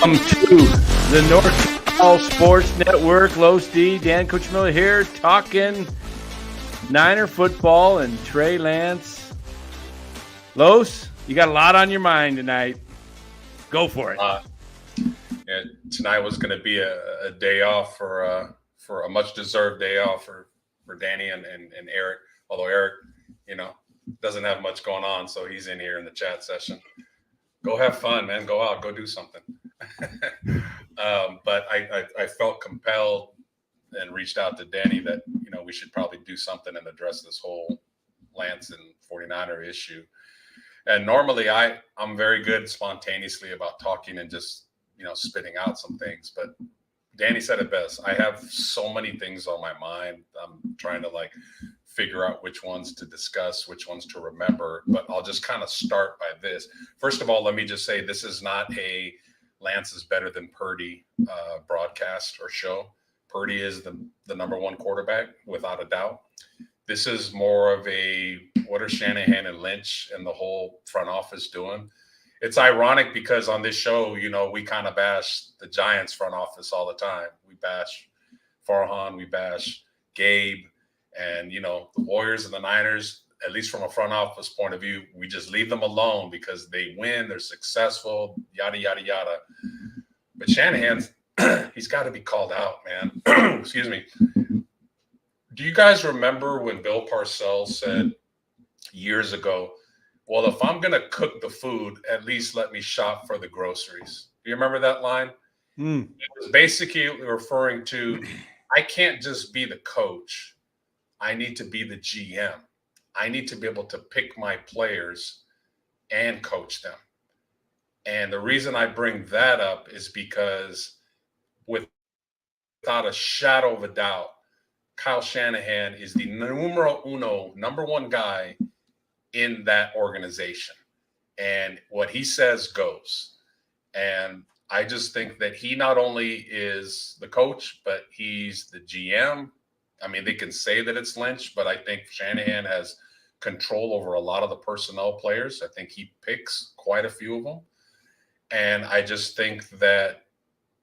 Welcome to the North All Sports Network. Los D, Dan Cuchamilla here, talking Niner football and Trey Lance. Los, you got a lot on your mind tonight. Go for it. Yeah, tonight was going to be a day off for a much-deserved day off for Danny and Eric. Although Eric, doesn't have much going on, so he's in here in the chat session. Go have fun, man. Go out. Go do something. But I felt compelled and reached out to Danny that, we should probably do something and address this whole Lance and 49er issue. And normally I'm very good spontaneously about talking and just, spitting out some things. But Danny said it best. I have so many things on my mind. I'm trying to figure out which ones to discuss, which ones to remember. But I'll just kind of start by this. First of all, let me just say this is not a Lance is better than Purdy broadcast or show. Purdy is the number one quarterback, without a doubt. This is more of a, what are Shanahan and Lynch and the whole front office doing? It's ironic because on this show, we kind of bash the Giants front office all the time. We bash Farhan, we bash Gabe, and, the Warriors and the Niners, at least from a front office point of view, we just leave them alone because they win, they're successful, yada, yada, yada. But Shanahan's, he's got to be called out, man. Excuse me. Do you guys remember when Bill Parcells said years ago, well, if I'm going to cook the food, at least let me shop for the groceries? Do you remember that line? It was basically referring to, I can't just be the coach. I need to be the GM. I need to be able to pick my players and coach them. And the reason I bring that up is because without a shadow of a doubt, Kyle Shanahan is the number one guy in that organization. And what he says goes. And I just think that he not only is the coach, but he's the GM. I mean, they can say that it's Lynch, but I think Shanahan has control over a lot of the personnel players. I think he picks quite a few of them. And I just think that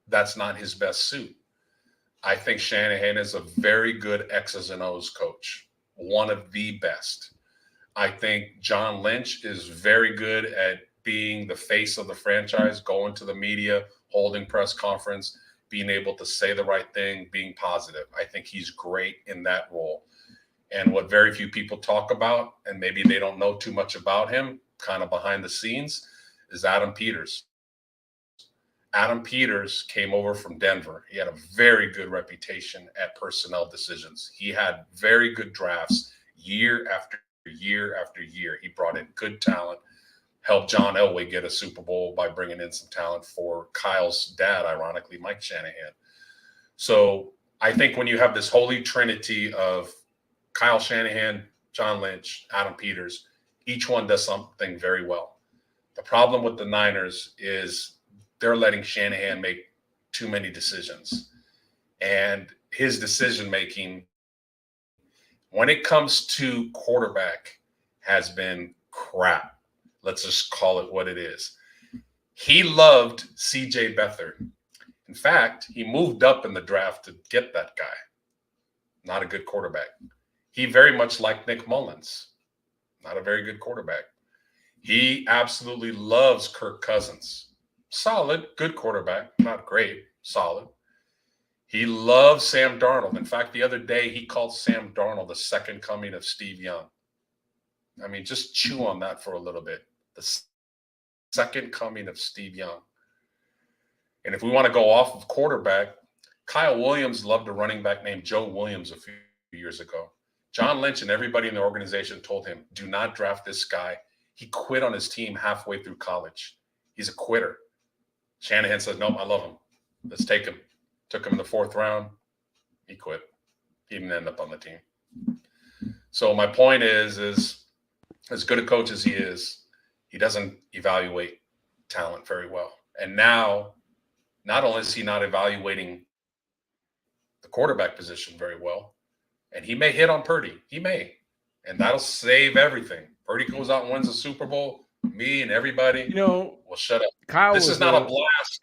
that's not his best suit. I think Shanahan is a very good X's and O's coach, one of the best. I think John Lynch is very good at being the face of the franchise, going to the media, holding press conference, being able to say the right thing, being positive. I think he's great in that role. And what very few people talk about, and maybe they don't know too much about him, kind of behind the scenes, is Adam Peters. Adam Peters came over from Denver. He had a very good reputation at personnel decisions. He had very good drafts year after year after year. He brought in good talent, helped John Elway get a Super Bowl by bringing in some talent for Kyle's dad, ironically, Mike Shanahan. So I think when you have this holy trinity of Kyle Shanahan, John Lynch, Adam Peters, each one does something very well. The problem with the Niners is they're letting Shanahan make too many decisions. And his decision-making, when it comes to quarterback, has been crap. Let's just call it what it is. He loved C.J. Beathard. In fact, he moved up in the draft to get that guy. Not a good quarterback. He very much liked Nick Mullins. Not a very good quarterback. He absolutely loves Kirk Cousins. Solid, good quarterback. Not great, solid. He loves Sam Darnold. In fact, the other day, he called Sam Darnold the second coming of Steve Young. I mean, just chew on that for a little bit. The second coming of Steve Young. And if we want to go off of quarterback, Kyle Williams loved a running back named Joe Williams a few years ago. John Lynch and everybody in the organization told him, do not draft this guy. He quit on his team halfway through college. He's a quitter. Shanahan said, nope, I love him. Let's take him. Took him in the fourth round. He quit. He didn't end up on the team. So my point is as good a coach as he is, he doesn't evaluate talent very well. And now, not only is he not evaluating the quarterback position very well, and he may hit on Purdy. He may. And that'll save everything. Purdy goes out and wins the Super Bowl. Me and everybody will shut up. Kyle this is not a blast.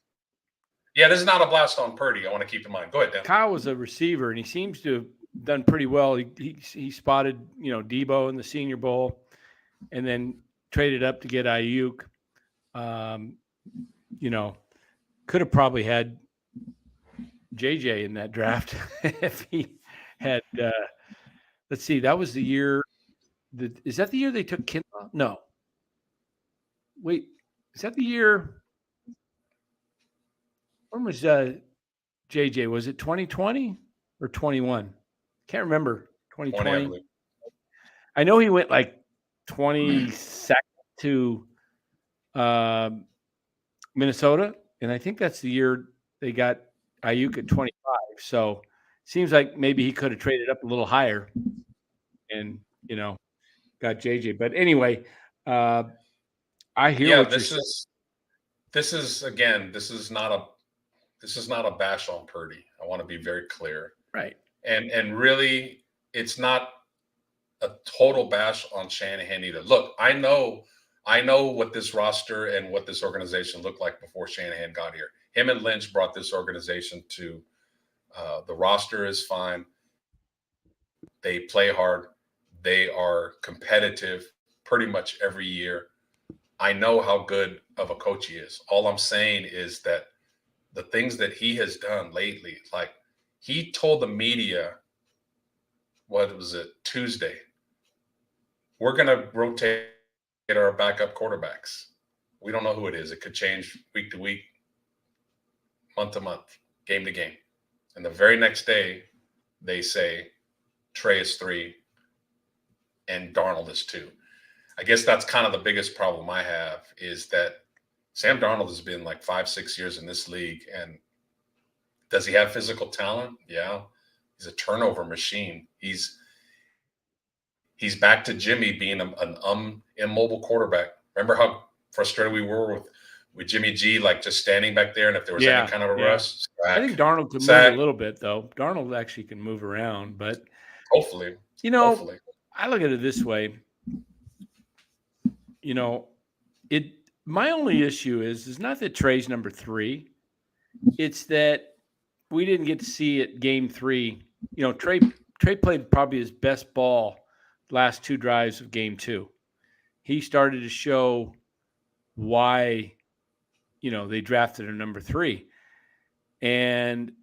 Yeah, this is not a blast on Purdy. I want to keep in mind. Go ahead, Dan. Kyle was a receiver, and he seems to have done pretty well. He spotted, Debo in the Senior Bowl, and then traded up to get Ayuk. Could have probably had JJ in that draft if he had. Let's see, that was the year. Is that the year they took Kinlaw? No. Wait, is that the year? When was JJ? Was it 2020 or 21? Can't remember. 2020. I know he went like 22nd to Minnesota, and I think that's the year they got Ayuk at 25. So seems like maybe he could have traded up a little higher and, got JJ. But anyway, I hear what you're saying. This is not a bash on Purdy. I want to be very clear. Right. And really, it's not a total bash on Shanahan either. Look, I know what this roster and what this organization looked like before Shanahan got here. Him and Lynch brought this organization to the roster is fine. They play hard. They are competitive pretty much every year. I know how good of a coach he is. All I'm saying is that the things that he has done lately, like he told the media, what was it, Tuesday, we're going to rotate our backup quarterbacks. We don't know who it is. It could change week to week, month to month, game to game. And the very next day, they say Trey is 3 and Darnold is 2. I guess that's kind of the biggest problem I have is that Sam Darnold has been like 5-6 years in this league. And does he have physical talent? Yeah. He's a turnover machine. He's back to Jimmy being an immobile quarterback. Remember how frustrated we were with Jimmy G, like just standing back there, and if there was any kind of a rush, I think Darnold can move a little bit, though. Darnold actually can move around, but hopefully. I look at it this way. My only issue is not that Trey's number 3. It's that we didn't get to see it game 3. Trey played probably his best ball last 2 drives of game 2. He started to show why, they drafted him number 3. And,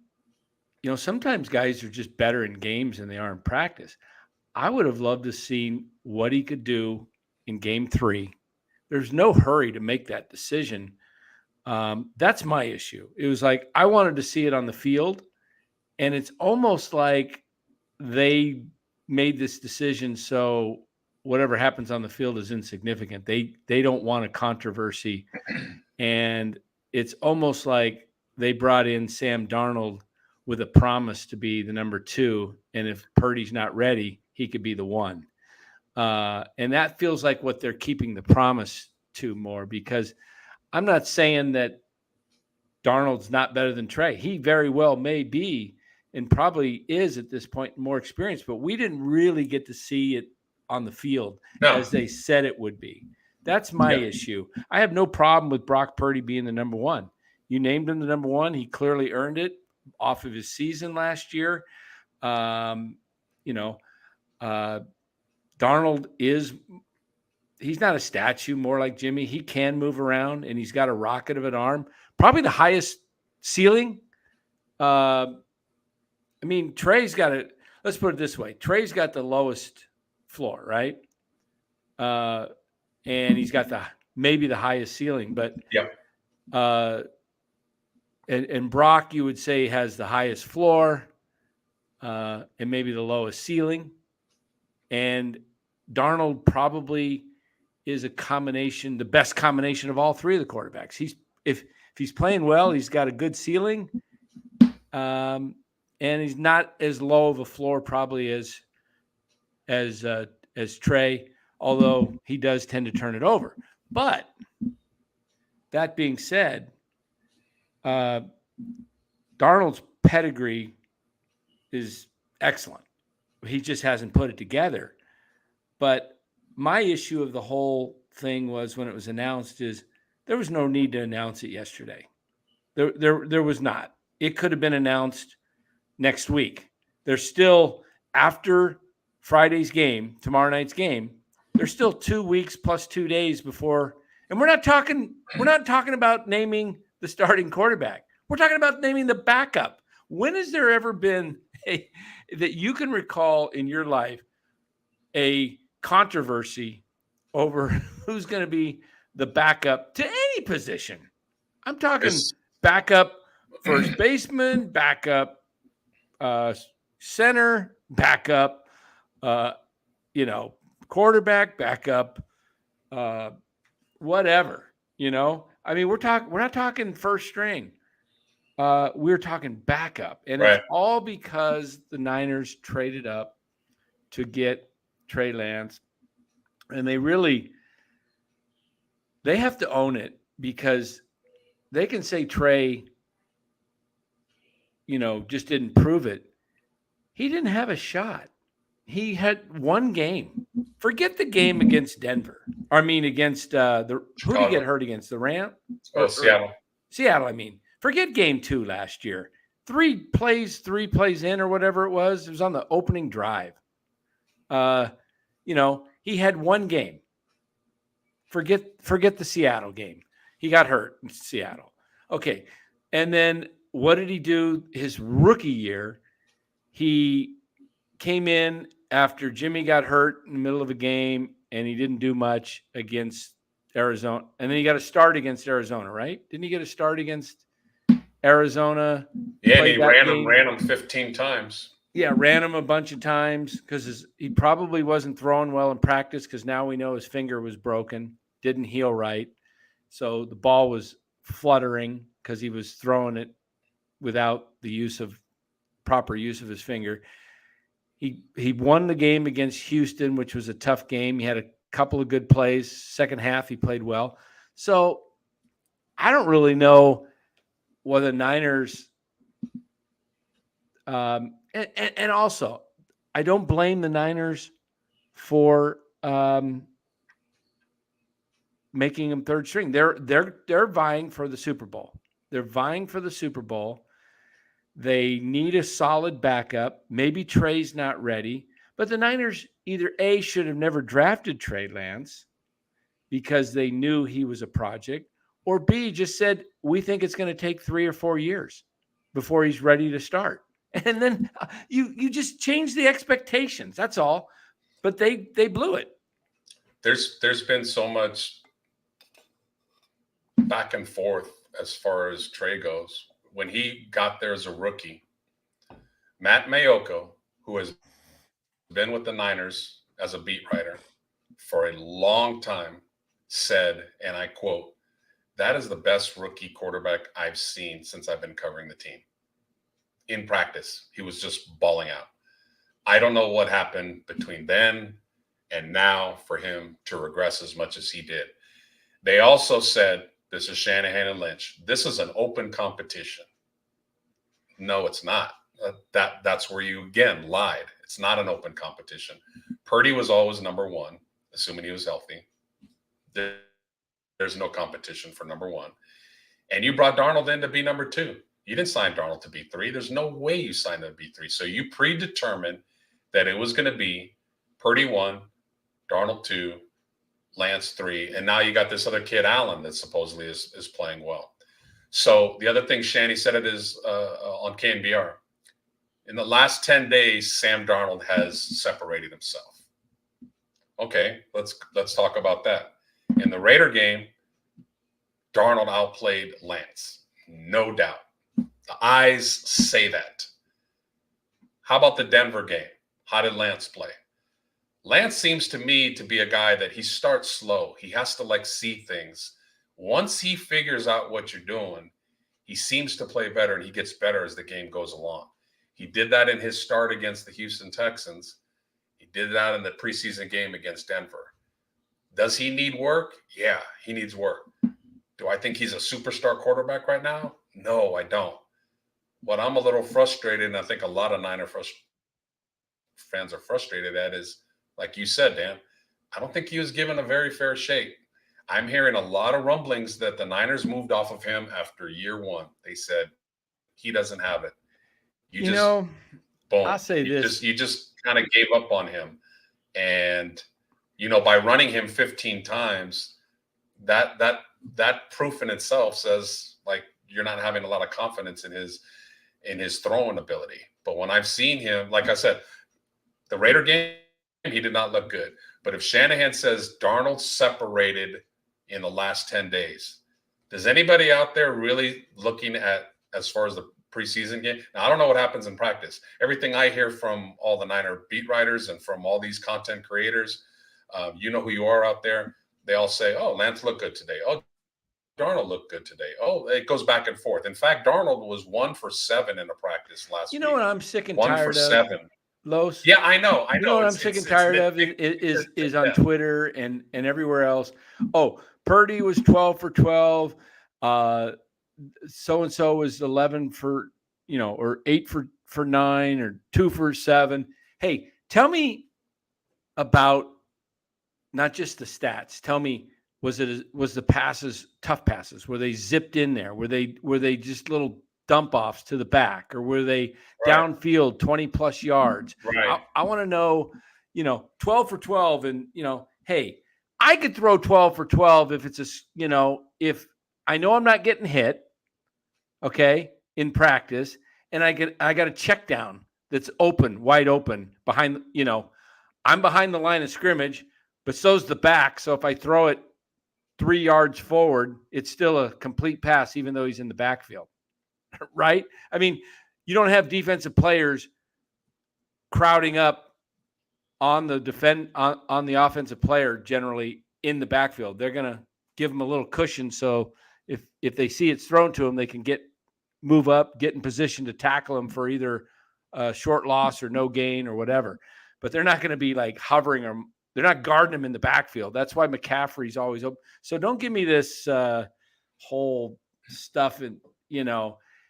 sometimes guys are just better in games than they are in practice. I would have loved to see what he could do in game 3. There's no hurry to make that decision. That's my issue. It was like, I wanted to see it on the field, and it's almost like they made this decision so whatever happens on the field is insignificant. They don't want a controversy, and it's almost like they brought in Sam Darnold with a promise to be the number 2, and if Purdy's not ready, he could be the 1. And that feels like what they're keeping the promise to more, because I'm not saying that Darnold's not better than Trey. He very well may be and probably is at this point more experienced, but we didn't really get to see it on the field as they said it would be. That's my issue. I have no problem with Brock Purdy being the number 1. You named him the number 1. He clearly earned it off of his season last year. Darnold he's not a statue, more like Jimmy. He can move around, and he's got a rocket of an arm. Probably the highest ceiling. Trey's got it. Let's put it this way. Trey's got the lowest floor, right? And he's got maybe the highest ceiling, but and Brock, you would say, has the highest floor and maybe the lowest ceiling. And Darnold probably is the best combination of all 3 of the quarterbacks. If he's playing well, he's got a good ceiling, and he's not as low of a floor probably as Trey, although he does tend to turn it over. But that being said, Darnold's pedigree is excellent. He just hasn't put it together. But my issue of the whole thing was when it was announced is there was no need to announce it yesterday. There was not. It could have been announced next week. There's still, after Friday's game, tomorrow night's game, there's still 2 weeks plus 2 days before, and we're not talking about naming the starting quarterback. We're talking about naming the backup. When has there ever been that you can recall in your life a controversy over who's going to be the backup to any position? I'm talking backup first baseman, backup center, backup, quarterback, backup, whatever. I mean, we're not talking first string. We're talking backup, and Right. it's all because the Niners traded up to get Trey Lance, and they have to own it, because they can say Trey, just didn't prove it. He didn't have a shot. He had one game. Forget the game against Denver. I mean, against who did he get hurt against? The Rams? Seattle. Seattle, I mean. Forget game 2 last year. 3 plays in or whatever it was. It was on the opening drive. He had one game. Forget the Seattle game. He got hurt in Seattle. Okay. And then what did he do his rookie year? He came in after Jimmy got hurt in the middle of a game, and he didn't do much against Arizona. And then he got a start against Arizona, right? Didn't he get a start against Arizona? Yeah, and he ran him 15 times. Yeah, ran him a bunch of times because he probably wasn't throwing well in practice, because now we know his finger was broken, didn't heal right. So the ball was fluttering because he was throwing it without the proper use of his finger. He won the game against Houston, which was a tough game. He had a couple of good plays. Second half, he played well. So I don't really know whether Niners and also, I don't blame the Niners for making him third string. They're vying for the Super Bowl. They're vying for the Super Bowl. They need a solid backup. Maybe Trey's not ready, but the Niners either A, should have never drafted Trey Lance because they knew he was a project, or B, just said, we think it's going to take 3 or 4 years before he's ready to start. And then you just change the expectations. That's all. But they blew it. There's been so much back and forth as far as Trey goes. When he got there as a rookie, Matt Mayoko, who has been with the Niners as a beat writer for a long time, said, and I quote, "That is the best rookie quarterback I've seen since I've been covering the team." In practice, he was just balling out. I don't know what happened between then and now for him to regress as much as he did. They also said, this is Shanahan and Lynch, this is an open competition. No, it's not. That's where you, again, lied. It's not an open competition. Purdy was always number one, assuming he was healthy. There's no competition for number one. And you brought Darnold in to be number 2. You didn't sign Darnold to be 3. There's no way you signed him to be 3. So you predetermined that it was going to be Purdy 1, Darnold 2, Lance 3, and now you got this other kid, Allen, that supposedly is playing well. So the other thing Shanny said it is on KNBR. In the last 10 days, Sam Darnold has separated himself. Okay, let's talk about that. In the Raider game, Darnold outplayed Lance, no doubt. The eyes say that. How about the Denver game? How did Lance play? Lance seems to me to be a guy that he starts slow. He has to see things. Once he figures out what you're doing, he seems to play better, and he gets better as the game goes along. He did that in his start against the Houston Texans. He did that in the preseason game against Denver. Does he need work? Yeah, he needs work. Do I think he's a superstar quarterback right now? No, I don't. What I'm a little frustrated, and I think a lot of Niner fans are frustrated at, is, like you said, Dan, I don't think he was given a very fair shake. I'm hearing a lot of rumblings that the Niners moved off of him after year one. They said he doesn't have it. You know, boom. I'll say this. You just kind of gave up on him. And by running him 15 times, that proof in itself says like you're not having a lot of confidence in his throwing ability. But when I've seen him, like I said, the Raider game, he did not look good. But if Shanahan says Darnold separated in the last 10 days, does anybody out there really looking at as far as the preseason game? Now, I don't know what happens in practice. Everything I hear from all the Niner beat writers and from all these content creators, you know who you are out there, they all say, oh, Lance looked good today. Oh, Darnold looked good today. Oh, it goes back and forth. In fact, Darnold was 1 for 7 in the practice last week. You know what I'm sick and 1 tired for of? 7. Los? Yeah, I know. You know what I'm sick and tired of is on Twitter and everywhere else. Oh, Purdy was 12 for 12. So-and-so was 11 for, or 8 for 9 or 2 for 7. Hey, tell me about not just the stats. Tell me, was the passes tough passes? Were they zipped in there? Were they just little dump offs to the back, or were they downfield 20 plus yards? Right. I want to know, 12 for 12 and, hey, I could throw 12 for 12 if it's if I know I'm not getting hit, okay, in practice, and I got a check down that's wide open behind, I'm behind the line of scrimmage, but so's the back. So if I throw it 3 yards forward, it's still a complete pass, even though he's in the backfield. Right? I mean, you don't have defensive players crowding up on the offensive player generally in the backfield. They're going to give them a little cushion. So if they see it's thrown to them, they can move up, get in position to tackle them for either a short loss or no gain or whatever. But they're not going to be like hovering or they're not guarding them in the backfield. That's why McCaffrey's always open. So don't give me this whole stuff and.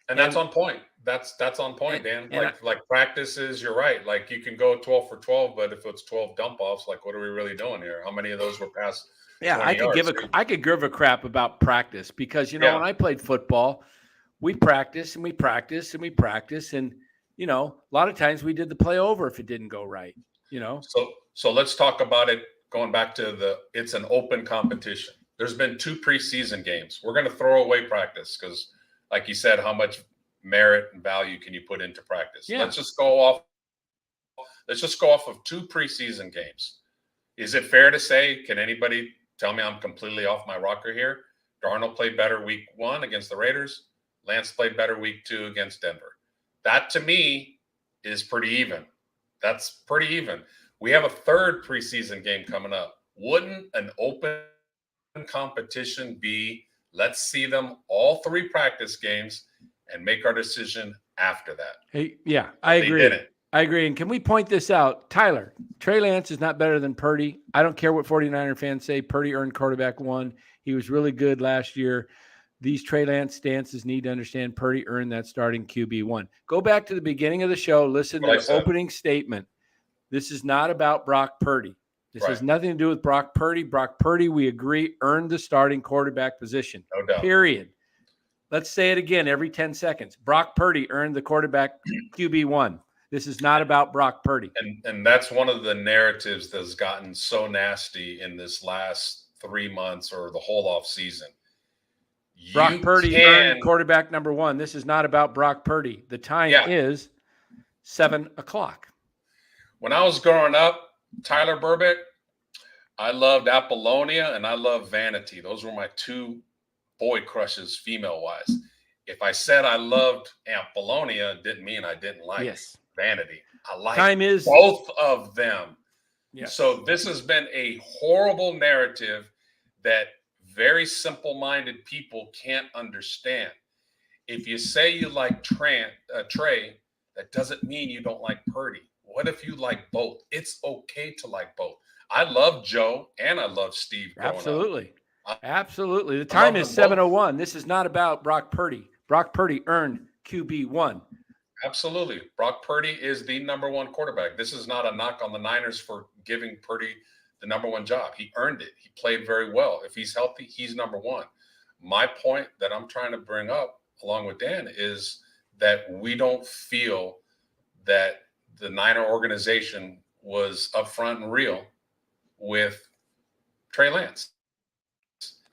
And that's on point. That's on point, Dan. Like practices, you're right. Like you can go 12 for 12, but if it's 12 dump offs, like what are we really doing here? How many of those were past? Yeah, I could give a crap about practice because when I played football, we practice and we practice and we practice and a lot of times we did the play over if it didn't go right. So let's talk about it. Going back to it's an open competition. There's been 2 preseason games. We're going to throw away practice because. Like you said, how much merit and value can you put into practice? Yeah. Let's just go off of 2 preseason games. Is it fair to say, can anybody tell me I'm completely off my rocker here? Darnold played better week 1 against the Raiders. Lance played better week 2 against Denver. That to me is pretty even. That's pretty even. We have a 3rd preseason game coming up. Wouldn't an open competition be let's see them all 3 practice games and make our decision after that? Hey, yeah, I agree. I agree. And can we point this out? Tyler, Trey Lance is not better than Purdy. I don't care what 49er fans say. Purdy earned quarterback 1. He was really good last year. These Trey Lance stances need to understand Purdy earned that starting QB 1. Go back to the beginning of the show. Listen to the opening statement. This is not about Brock Purdy. This has nothing to do with Brock Purdy. Brock Purdy, we agree, earned the starting quarterback position. No doubt. Period. Let's say it again every 10 seconds. Brock Purdy earned the quarterback QB1. This is not about Brock Purdy. And that's one of the narratives that's gotten so nasty in this last 3 months or the whole off season. Brock Purdy earned quarterback number 1. This is not about Brock Purdy. The time is 7 o'clock. When I was growing up, Tyler Burbick, I loved Apollonia and I loved Vanity. Those were my 2 boy crushes, female-wise. If I said I loved Apollonia, didn't mean I didn't like Vanity. I like both of them. Yes. So this has been a horrible narrative that very simple-minded people can't understand. If you say you like Trey, that doesn't mean you don't like Purdy. What if you like both? It's okay to like both. I love Joe and I love Steve. Absolutely. Absolutely. The time is 7:01. This is not about Brock Purdy. Brock Purdy earned QB1. Absolutely. Brock Purdy is the number 1 quarterback. This is not a knock on the Niners for giving Purdy the number one job. He earned it. He played very well. If he's healthy, he's number one. My point that I'm trying to bring up along with Dan is that we don't feel that the Niner organization was upfront and real with Trey Lance.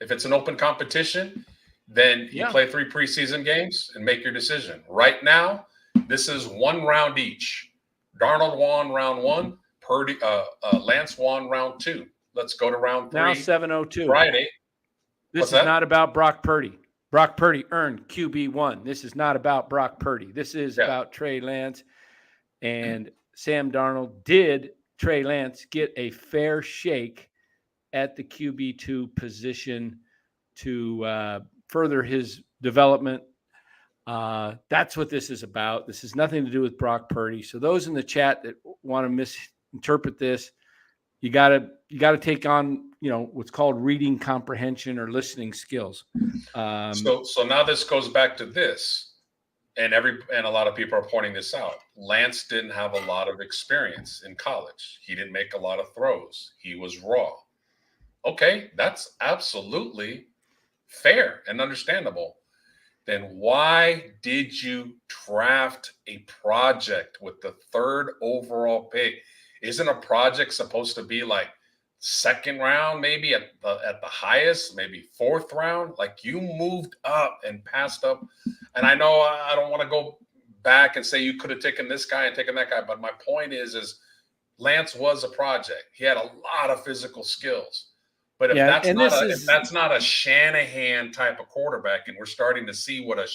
If it's an open competition, then you play 3 preseason games and make your decision. Right now, this is 1 round each. Darnold won round 1. Lance won round 2. Let's go to round 3. Now 7:02. Friday. This is not about Brock Purdy. Brock Purdy earned QB1. This is not about Brock Purdy. This is about Trey Lance. And Sam Darnold. Did Trey Lance get a fair shake at the QB2 position to further his development? That's what this is about. This has nothing to do with Brock Purdy. So those in the chat that want to misinterpret this, you gotta take on what's called reading comprehension or listening skills. So now this goes back to this, and a lot of people are pointing this out. Lance didn't have a lot of experience in college. He didn't make a lot of throws. He was raw. Okay, that's absolutely fair and understandable. Then why did you draft a project with the 3rd overall pick? Isn't a project supposed to be like 2nd round, maybe at the highest, maybe 4th round? Like, you moved up and passed up. And I know I don't want to go back and say you could have taken this guy and taken that guy, but my point is Lance was a project. He had a lot of physical skills. But if that's not a Shanahan type of quarterback, and we're starting to see what a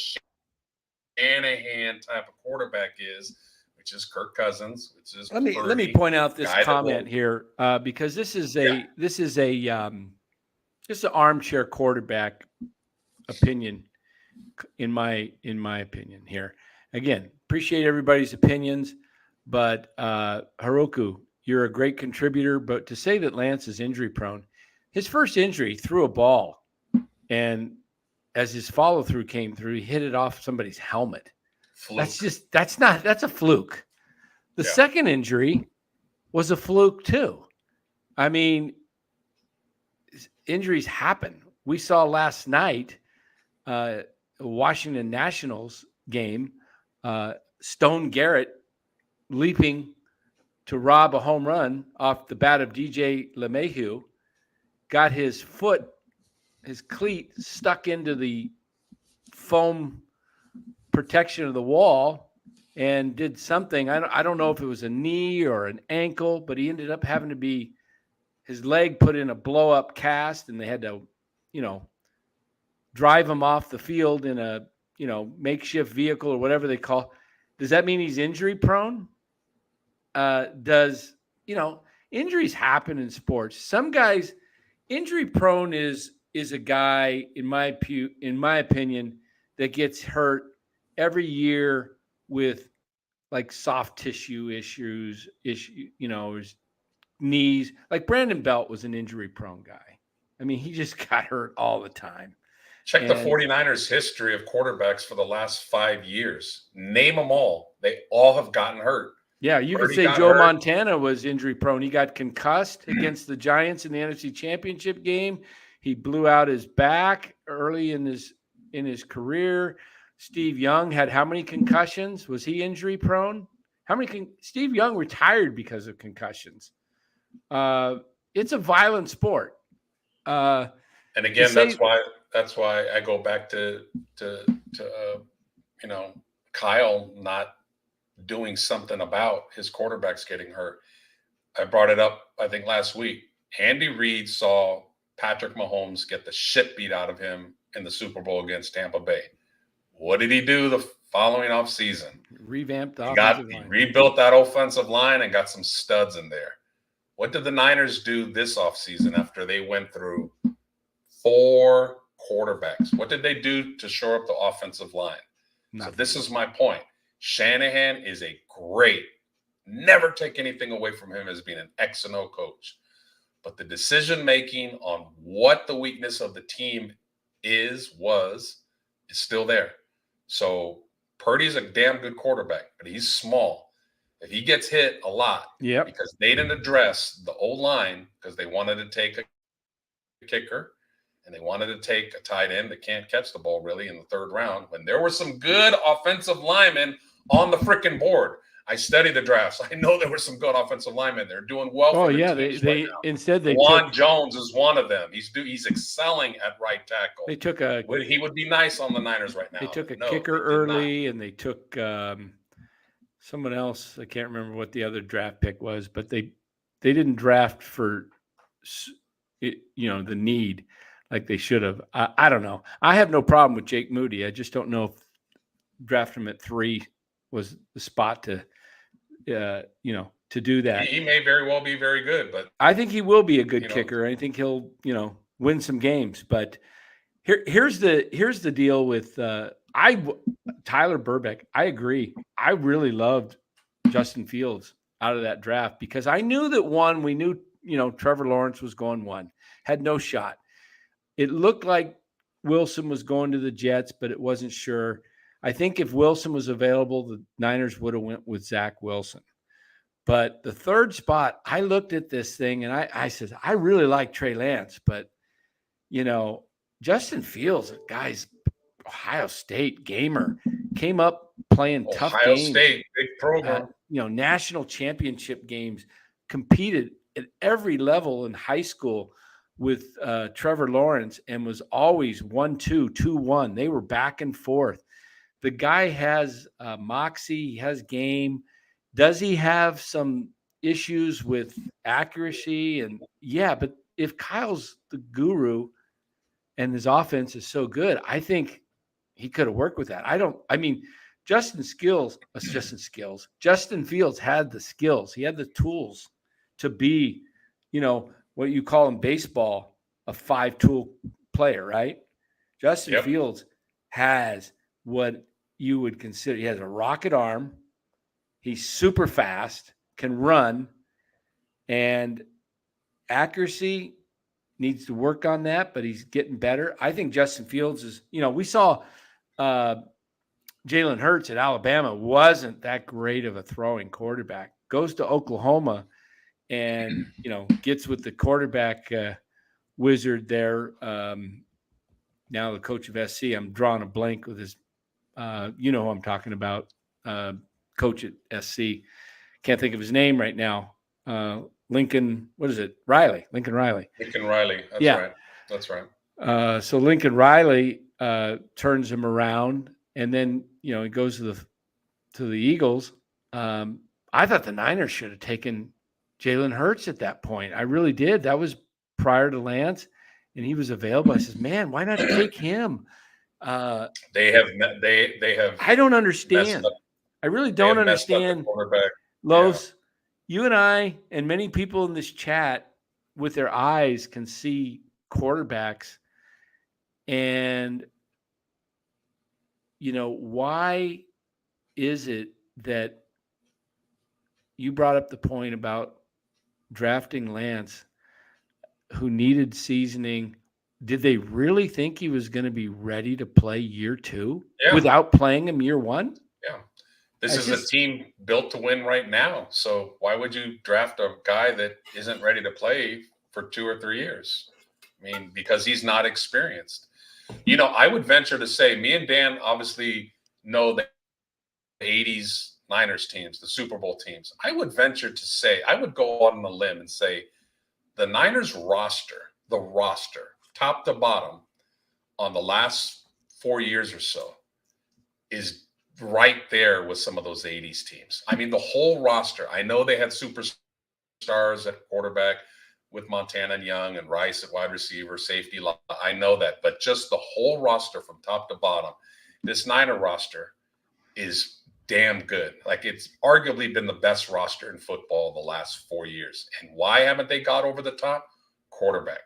Shanahan type of quarterback is, which is Kirk Cousins, which is let me point out this comment here because this is an armchair quarterback opinion in my opinion here. Again, appreciate everybody's opinions, but Haruku, you're a great contributor. But to say that Lance is injury prone. His first injury, threw a ball, and as his follow-through came through, he hit it off somebody's helmet. Fluke. That's a fluke. The second injury was a fluke too. I mean, injuries happen. We saw last night, Washington Nationals game, Stone Garrett leaping to rob a home run off the bat of DJ LeMahieu. Got his cleat stuck into the foam protection of the wall and did something. I don't know if it was a knee or an ankle, but he ended up having to be his leg put in a blow up cast, and they had to, drive him off the field in a, makeshift vehicle or whatever they call. Does that mean he's injury prone? Injuries happen in sports. Some guys, injury prone is a guy, in my opinion, that gets hurt every year with like soft tissue issues, his knees. Like Brandon Belt was an injury prone guy. I mean, he just got hurt all the time. Check the 49ers history of quarterbacks for the last 5 years. Name them all. They all have gotten hurt. Yeah, you could say Joe Montana was injury prone. He got concussed against the Giants in the NFC Championship game. He blew out his back early in his career. Steve Young had how many concussions? Was he injury prone? Steve Young retired because of concussions. It's a violent sport. And again, that's why I go back to Kyle not doing something about his quarterbacks getting hurt. I brought it up, I think, last week. Andy Reid saw Patrick Mahomes get the shit beat out of him in the Super Bowl against Tampa Bay. What did he do the following offseason? Revamped the offensive line. He rebuilt that offensive line and got some studs in there. What did the Niners do this offseason after they went through 4 quarterbacks? What did they do to shore up the offensive line? Nothing. So this is my point. Shanahan is a great, never take anything away from him as being an X and O coach. But the decision-making on what the weakness of the team is still there. So Purdy's a damn good quarterback, but he's small. If he gets hit a lot, Yep. because they didn't address the old line because they wanted to take a kicker and they wanted to take a tight end that can't catch the ball really in the third round, when there were some good offensive linemen on the freaking board. I studied the drafts. I know there were some good offensive linemen. They're doing well for their teams right now. Instead they Juwan Jones is one of them. He's excelling at right tackle. They took he would be nice on the Niners right now. They took a kicker early, and they took someone else. I can't remember what the other draft pick was, but they didn't draft for the need like they should have. I don't know. I have no problem with Jake Moody. I just don't know if draft him at 3 was the spot to do that. He may very well be very good, but I think he will be a good kicker. I think he'll win some games. But here's the deal with Tyler Burbeck. I agree. I really loved Justin Fields out of that draft because I knew that we knew Trevor Lawrence was going 1, had no shot. It looked like Wilson was going to the Jets, but it wasn't sure. I think if Wilson was available, the Niners would have went with Zach Wilson. But the third spot, I looked at this thing and I said, I really like Trey Lance, but Justin Fields, guy's Ohio State gamer, came up playing tough games. Ohio State, big program. National championship games, competed at every level in high school with Trevor Lawrence and was always 1-2, 2-1. They were back and forth. The guy has moxie, he has game. Does he have some issues with accuracy? And yeah, but if Kyle's the guru and his offense is so good, I think he could have worked with that. Justin Fields had the skills. He had the tools to be, what you call in baseball, a 5-tool player, right? Justin Fields has what you would consider, he has a rocket arm. He's super fast, can run, and accuracy needs to work on that, but he's getting better. I think Justin Fields is, we saw Jalen Hurts at Alabama wasn't that great of a throwing quarterback. Goes to Oklahoma and, gets with the quarterback wizard there. Now the coach of SC, I'm drawing a blank with his, who I'm talking about, coach at SC. Can't think of his name right now. Lincoln, what is it? Riley. Lincoln Riley. That's right. So Lincoln Riley turns him around, and then he goes to the Eagles. I thought the Niners should have taken Jalen Hurts at that point. I really did. That was prior to Lance, and he was available. I said, man, why not take him? They have. I don't understand. I really don't understand. Los, you and I and many people in this chat with their eyes can see quarterbacks. And, why is it that you brought up the point about drafting Lance, who needed seasoning? Did they really think he was going to be ready to play year 2 without playing him year 1? Yeah. This is a team built to win right now. So why would you draft a guy that isn't ready to play for 2 or 3 years? Because he's not experienced. I would venture to say, me and Dan obviously know the 80s Niners teams, the Super Bowl teams. I would venture to say, I would go on a limb and say the Niners roster, top to bottom, on the last 4 years or so, is right there with some of those 80s teams. The whole roster. I know they had superstars at quarterback with Montana and Young and Rice at wide receiver, safety. I know that. But just the whole roster from top to bottom, this Niner roster is damn good. It's arguably been the best roster in football the last 4 years. And why haven't they got over the top? Quarterback.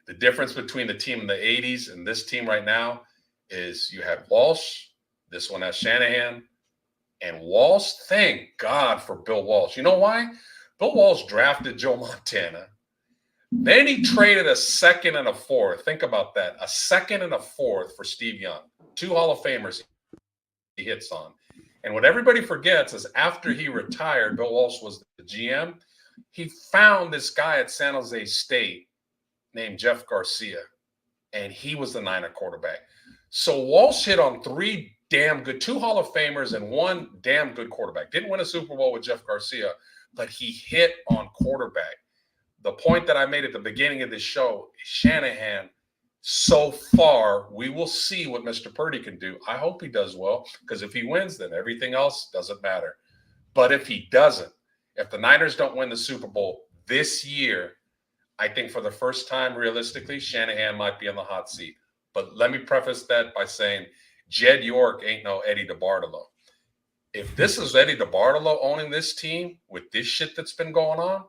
The difference between the team in the 80s and this team right now is you had Walsh. This one has Shanahan. And Walsh, thank God for Bill Walsh. You know why? Bill Walsh drafted Joe Montana. Then he traded a second and a fourth. Think about that. A second and a fourth for Steve Young. 2 Hall of Famers he hits on. And what everybody forgets is after he retired, Bill Walsh was the GM. He found this guy at San Jose State named Jeff Garcia, and he was the Niner quarterback. So Walsh hit on three damn good, two Hall of Famers and one damn good quarterback. Didn't win a Super Bowl with Jeff Garcia, but he hit on quarterback. The point that I made at the beginning of this show, Shanahan, so far, we will see what Mr. Purdy can do. I hope he does well, because if he wins, then everything else doesn't matter. But if he doesn't, if the Niners don't win the Super Bowl this year, I think for the first time, realistically, Shanahan might be in the hot seat. But let me preface that by saying Jed York ain't no Eddie DeBartolo. If this is Eddie DeBartolo owning this team with this shit that's been going on,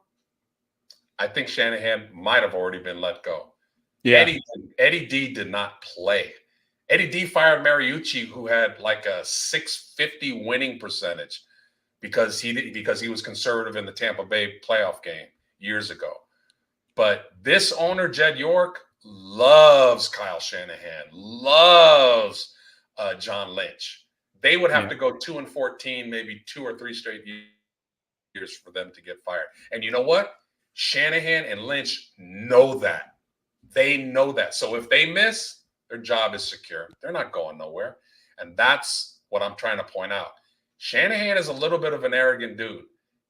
I think Shanahan might have already been let go. Yeah. Eddie D did not play. Eddie D fired Mariucci, who had like a 650 winning percentage because he was conservative in the Tampa Bay playoff game years ago. But this owner, Jed York, loves Kyle Shanahan, loves John Lynch. They would have to go 2-14, maybe 2 or 3 straight years for them to get fired. And you know what? Shanahan and Lynch know that. They know that. So if they miss, their job is secure. They're not going nowhere. And that's what I'm trying to point out. Shanahan is a little bit of an arrogant dude,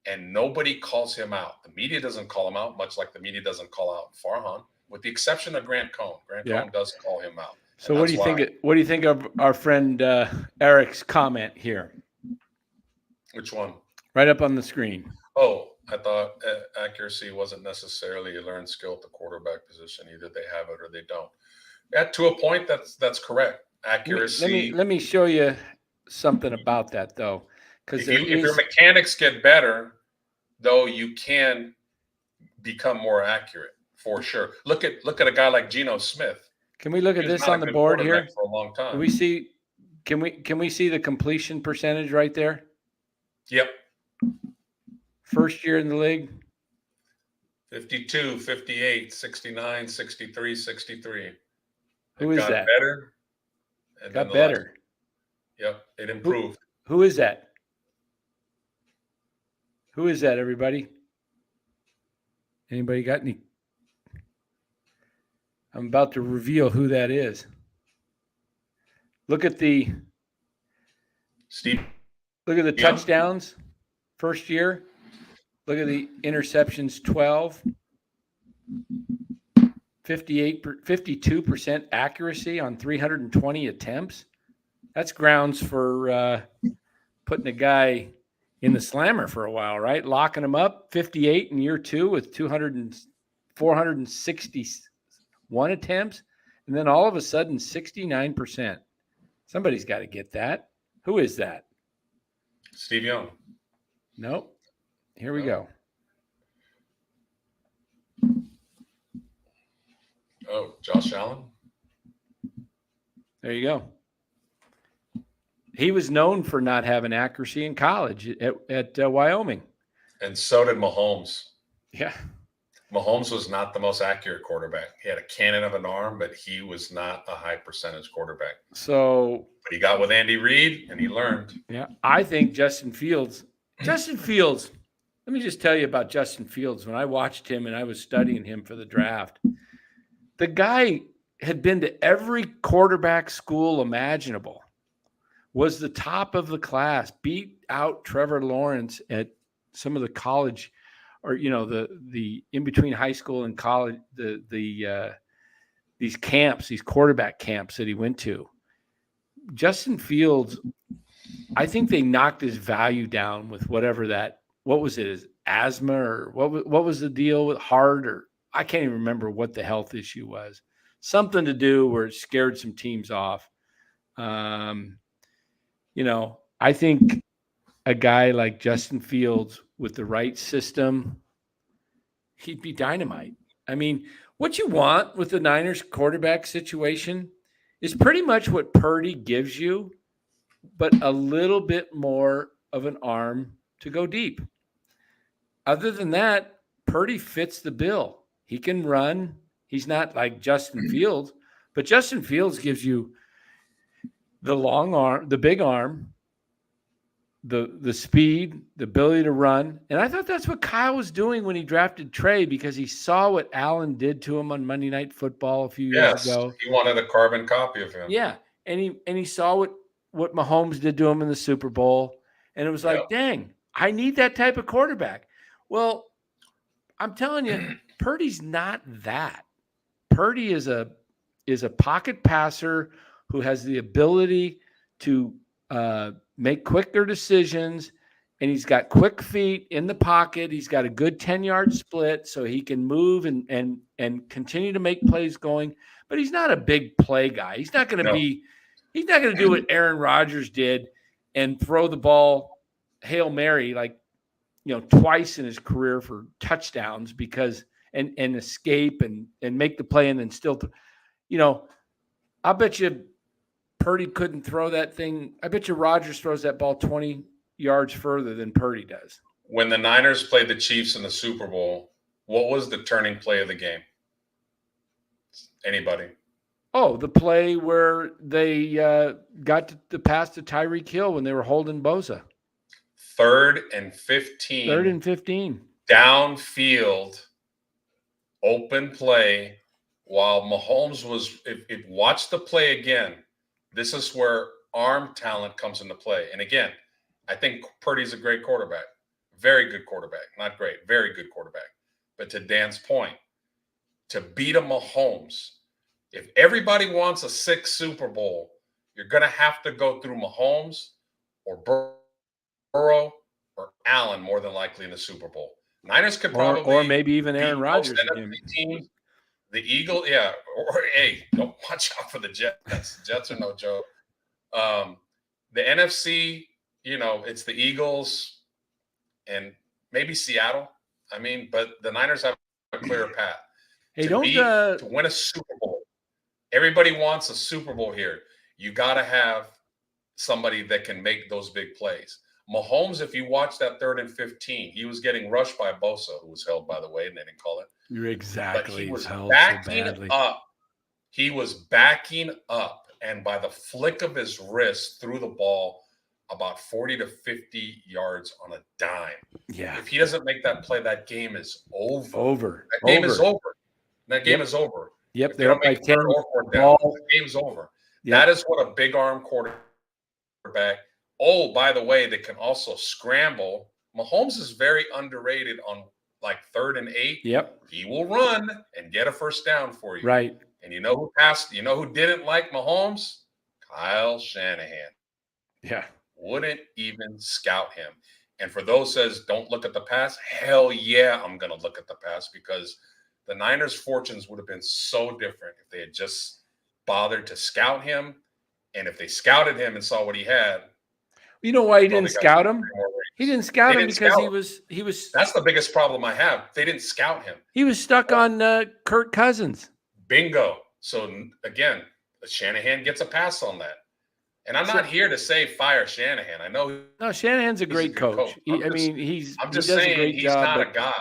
and nobody calls him out. The media doesn't call him out, much like the media doesn't call out Farhan, with the exception of Grant Cohn. Grant Cohn does call him out. So what do you think? What do you think of our friend Eric's comment here? Which one? Right up on the screen. Oh, I thought accuracy wasn't necessarily a learned skill at the quarterback position. Either they have it or they don't. Yeah, to a point, that's correct. Accuracy. Let me show you something about that, though. Because if your mechanics get better, though, you can become more accurate for sure. Look at a guy like Geno Smith. Can we look at this on the board here? For a long time. Can we see the completion percentage right there? Yep. First year in the league? 52, 58, 69, 63, 63. Who is that? Better. Got better. Yep, it improved. Who is that? Who is that, everybody? Anybody got any? I'm about to reveal who that is. Look at the touchdowns first year. Look at the interceptions, 12. 52% accuracy on 320 attempts. That's grounds for putting a guy in the slammer for a while, right? Locking him up. 58 in year 2 with 461 attempts. And then all of a sudden, 69%. Somebody's got to get that. Who is that? Steve Young. Nope. Here we go. Oh, Josh Allen. There you go. He was known for not having accuracy in college at Wyoming. And so did Mahomes. Yeah. Mahomes was not the most accurate quarterback. He had a cannon of an arm, but he was not a high percentage quarterback. But he got with Andy Reid and he learned. Yeah. I think Justin Fields, let me just tell you about Justin Fields. When I watched him and I was studying him for the draft, the guy had been to every quarterback school imaginable, was the top of the class, beat out Trevor Lawrence at some of the college or, the in between high school and college, these camps, these quarterback camps that he went to. Justin Fields, I think they knocked his value down with what was it, his asthma or what was the deal with heart, or I can't even remember what the health issue was. Something to do where it scared some teams off. I think a guy like Justin Fields with the right system, he'd be dynamite. I mean, what you want with the Niners quarterback situation is pretty much what Purdy gives you, but a little bit more of an arm to go deep. Other than that, Purdy fits the bill. He can run. He's not like Justin Fields, but Justin Fields gives you the long arm, the big arm, the speed, the ability to run. And I thought that's what Kyle was doing when he drafted Trey, because he saw what Allen did to him on Monday Night Football a few years Yes, ago. he wanted a carbon copy of him. Yeah. And he saw what Mahomes did to him in the Super Bowl. And it was like, dang, I need that type of quarterback. Well, I'm telling you, Purdy's not that. Purdy is a pocket passer who has the ability to make quicker decisions, and he's got quick feet in the pocket. He's got a good 10-yard split, so he can move and continue to make plays going. But he's not a big play guy. He's not going to be. He's not going to do what Aaron Rodgers did and throw the ball Hail Mary like twice in his career for touchdowns because and escape and make the play and then still. I bet you Purdy couldn't throw that thing. I bet you Rodgers throws that ball 20 yards further than Purdy does. When the Niners played the Chiefs in the Super Bowl, what was the turning play of the game? Anybody? Oh, the play where they got the pass to Tyreek Hill when they were holding Bosa. 3rd and 15. 3rd and 15. Downfield, open play, while Mahomes was – watch the play again. This is where arm talent comes into play. And again, I think Purdy's a great quarterback. Very good quarterback. Not great. Very good quarterback. But to Dan's point, to beat a Mahomes – if everybody wants a 6th Super Bowl, you're going to have to go through Mahomes or Burrow or Allen more than likely in the Super Bowl. Niners could probably or maybe even Aaron Rodgers. Teams, the Eagles, yeah. Or hey, don't watch out for the Jets. Jets are no joke. The NFC, it's the Eagles and maybe Seattle. I mean, but the Niners have a clearer path. Hey, to win a Super Bowl. Everybody wants a Super Bowl here. You got to have somebody that can make those big plays. Mahomes, if you watch that 3rd and 15, he was getting rushed by Bosa, who was held, by the way, and they didn't call it. You're exactly. But he was held backing so badly. up. He was backing up, and by the flick of his wrist, threw the ball about 40 to 50 yards on a dime. Yeah. If he doesn't make that play, that game is over. That game is over. Yep, they're up by 10. The game's over. Yep. That is what a big arm quarterback. Oh, by the way, they can also scramble. Mahomes is very underrated on like 3rd and 8. Yep. He will run and get a first down for you. Right. And you know who passed? You know who didn't like Mahomes? Kyle Shanahan. Yeah. Wouldn't even scout him. And for those says don't look at the pass, hell yeah, I'm going to look at the pass because the Niners' fortunes would have been so different if they had just bothered to scout him. And if they scouted him and saw what he had. You know why he didn't scout him? He didn't scout him because he was. That's the biggest problem I have. They didn't scout him. He was stuck on Kirk Cousins. Bingo. So, again, Shanahan gets a pass on that. And I'm not here to say fire Shanahan. I know. No, Shanahan's a great coach. I'm just saying he's not a god.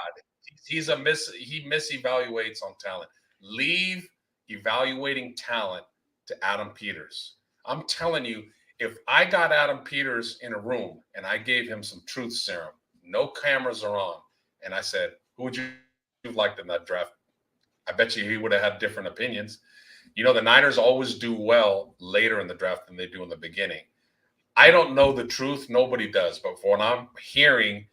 He misevaluates on talent. Leave evaluating talent to Adam Peters. I'm telling you, if I got Adam Peters in a room and I gave him some truth serum, no cameras are on, and I said, who would you have liked in that draft? I bet you he would have had different opinions. The Niners always do well later in the draft than they do in the beginning. I don't know the truth. Nobody does. But for what I'm hearing,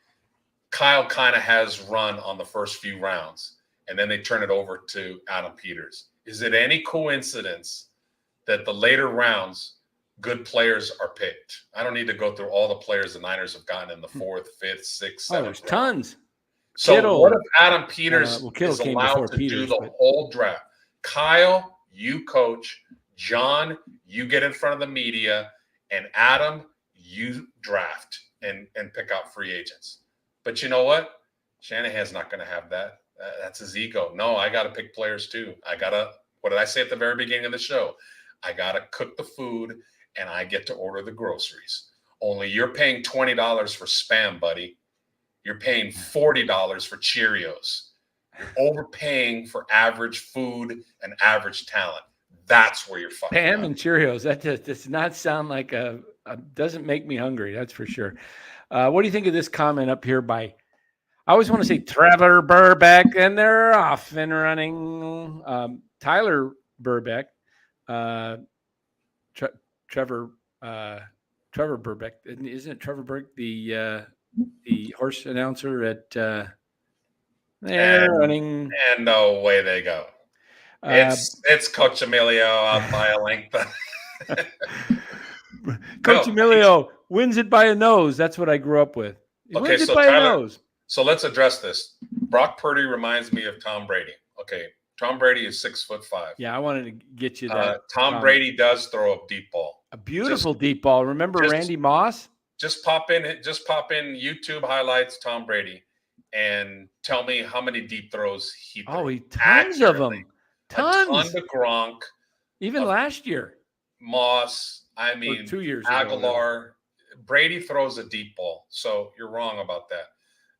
Kyle kind of has run on the first few rounds, and then they turn it over to Adam Peters. Is it any coincidence that the later rounds, good players are picked? I don't need to go through all the players the Niners have gotten in the 4th, 5th, 6th, 7th. There's tons. So Kittle, what if Adam Peters is allowed to do the whole draft? Kyle, you coach. John, you get in front of the media. And Adam, you draft and pick out free agents. But you know what? Shanahan's not going to have that. That's his ego. No, I got to pick players too. What did I say at the very beginning of the show? I got to cook the food and I get to order the groceries. Only you're paying $20 for Spam, buddy. You're paying $40 for Cheerios. You're overpaying for average food and average talent. That's where you're fucking Spam and Cheerios. That does not sound like a doesn't make me hungry. That's for sure. What do you think of this comment up here by? I always want to say Trevor Burbeck, and they're off and running. Tyler Burbeck, Trevor Burbeck, isn't it? Trevor Burbeck, the horse announcer at they're running, and no way they go. It's Coach Emilio up by a length. Coach Emilio wins it by a nose. That's what I grew up with. He wins it by a nose. So let's address this. Brock Purdy reminds me of Tom Brady. Okay, Tom Brady is 6'5". Yeah, I wanted to get you that. Tom Brady does throw a deep ball. A beautiful deep ball. Remember Randy Moss? Just pop in YouTube highlights Tom Brady and tell me how many deep throws he threw. Oh, tons of them. Tons. A ton to Gronk. Even last year. Moss. I mean, 2 years Aguilar. ago. Brady throws a deep ball. So you're wrong about that.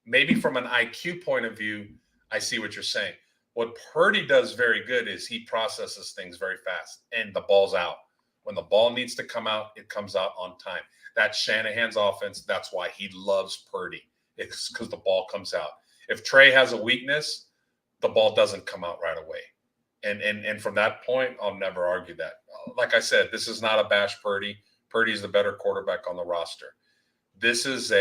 Maybe from an IQ point of view, I see what you're saying. What Purdy does very good is he processes things very fast and the ball's out. When the ball needs to come out, it comes out on time. That's Shanahan's offense. That's why he loves Purdy. It's because the ball comes out. If Trey has a weakness, the ball doesn't come out right away. And from that point, I'll never argue that. Like I said, this is not a bash Purdy. Purdy's the better quarterback on the roster. This is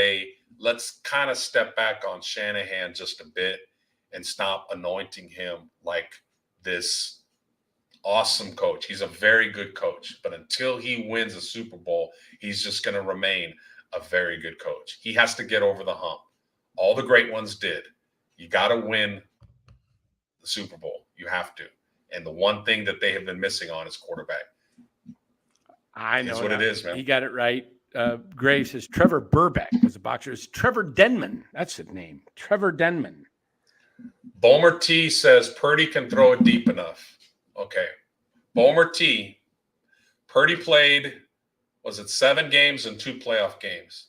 let's kind of step back on Shanahan just a bit and stop anointing him like this awesome coach. He's a very good coach, but until he wins a Super Bowl, he's just going to remain a very good coach. He has to get over the hump. All the great ones did. You got to win the Super Bowl. You have to. And the one thing that they have been missing on is quarterback. I know. That's what it is, man. He got it right. Graves says Trevor Burbeck was a boxer. It's Trevor Denman. That's his name. Trevor Denman. Bomer T says Purdy can throw it deep enough. Okay. Bomer T, Purdy played, was it 7 games and 2 playoff games?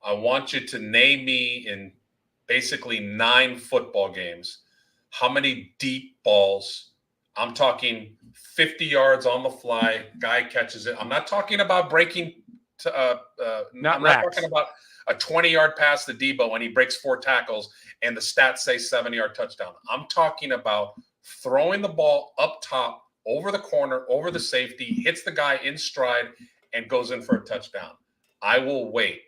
I want you to name me in basically 9 football games how many deep balls. I'm talking 50 yards on the fly, guy catches it. I'm not talking about breaking I'm not talking about a 20-yard pass to Debo when he breaks 4 tackles and the stats say 7-yard touchdown. I'm talking about throwing the ball up top, over the corner, over the safety, hits the guy in stride, and goes in for a touchdown. I will wait.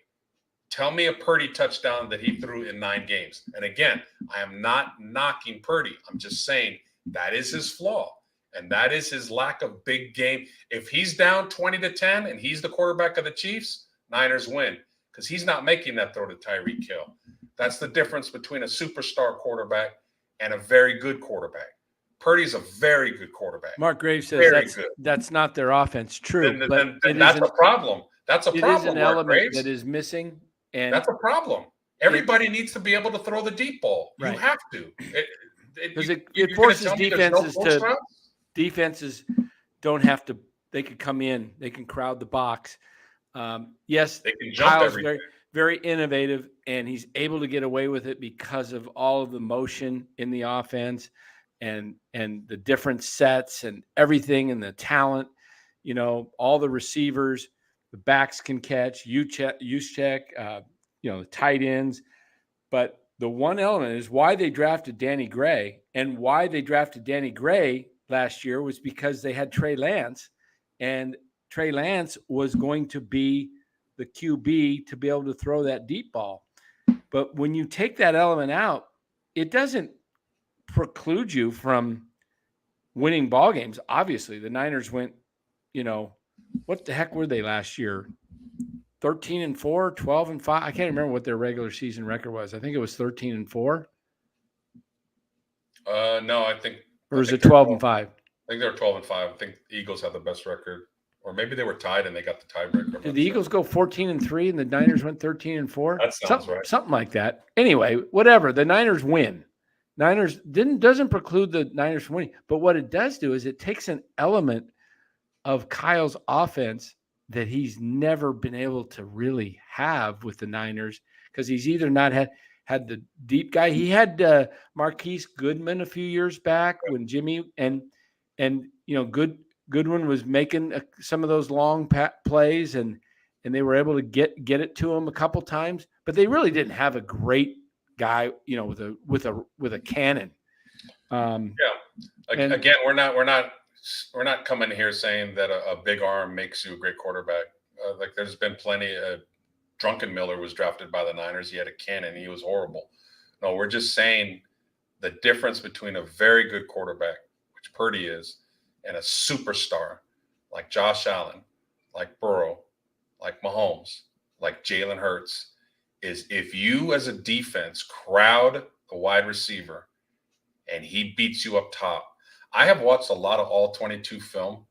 Tell me a Purdy touchdown that he threw in 9 games. And again, I am not knocking Purdy. I'm just saying that is his flaw. And that is his lack of big game. If he's down 20-10 and he's the quarterback of the Chiefs, Niners win because he's not making that throw to Tyreek Hill. That's the difference between a superstar quarterback and a very good quarterback. Purdy's a very good quarterback. Mark Graves says that's not their offense. True. Then that's a problem. That's a problem. It is an element that is missing. And that's a problem. Everybody needs to be able to throw the deep ball. Right. You have to. Because it forces defenses don't have to. They could come in. They can crowd the box. Yes, they can jump Kyle's very, very innovative, and he's able to get away with it because of all of the motion in the offense and the different sets and everything and the talent. You know, all the receivers, the backs can catch. Juszczyk, the tight ends. But the one element is why they drafted Danny Gray, and why they drafted Danny Gray last year was because they had Trey Lance, and Trey Lance was going to be the QB to be able to throw that deep ball. But when you take that element out, it doesn't preclude you from winning ball games. Obviously, the Niners went, what the heck were they last year? 13-4, 12-5. I can't remember what their regular season record was. I think it was 13-4. No, I think. Or was it 12-5? I think they were 12-5. I think the Eagles had the best record, or maybe they were tied and they got the tiebreaker. Did the Eagles go 14-3 and the Niners went 13-4? That sounds right. Something like that. Anyway, whatever. The Niners win. Niners doesn't preclude the Niners from winning, but what it does do is it takes an element of Kyle's offense that he's never been able to really have with the Niners, because he's either not had the deep guy. He had Marquise Goodman a few years back when Jimmy and Goodwin was making some of those long plays, and and they were able to get it to him a couple times, but they really didn't have a great guy, with a cannon. Yeah. Again, we're not coming here saying that a big arm makes you a great quarterback. Like there's been plenty. Drunken Miller was drafted by the Niners. He had a cannon. He was horrible. No, we're just saying the difference between a very good quarterback, which Purdy is, and a superstar like Josh Allen, like Burrow, like Mahomes, like Jalen Hurts, is if you as a defense crowd the wide receiver and he beats you up top. I have watched a lot of all 22 film,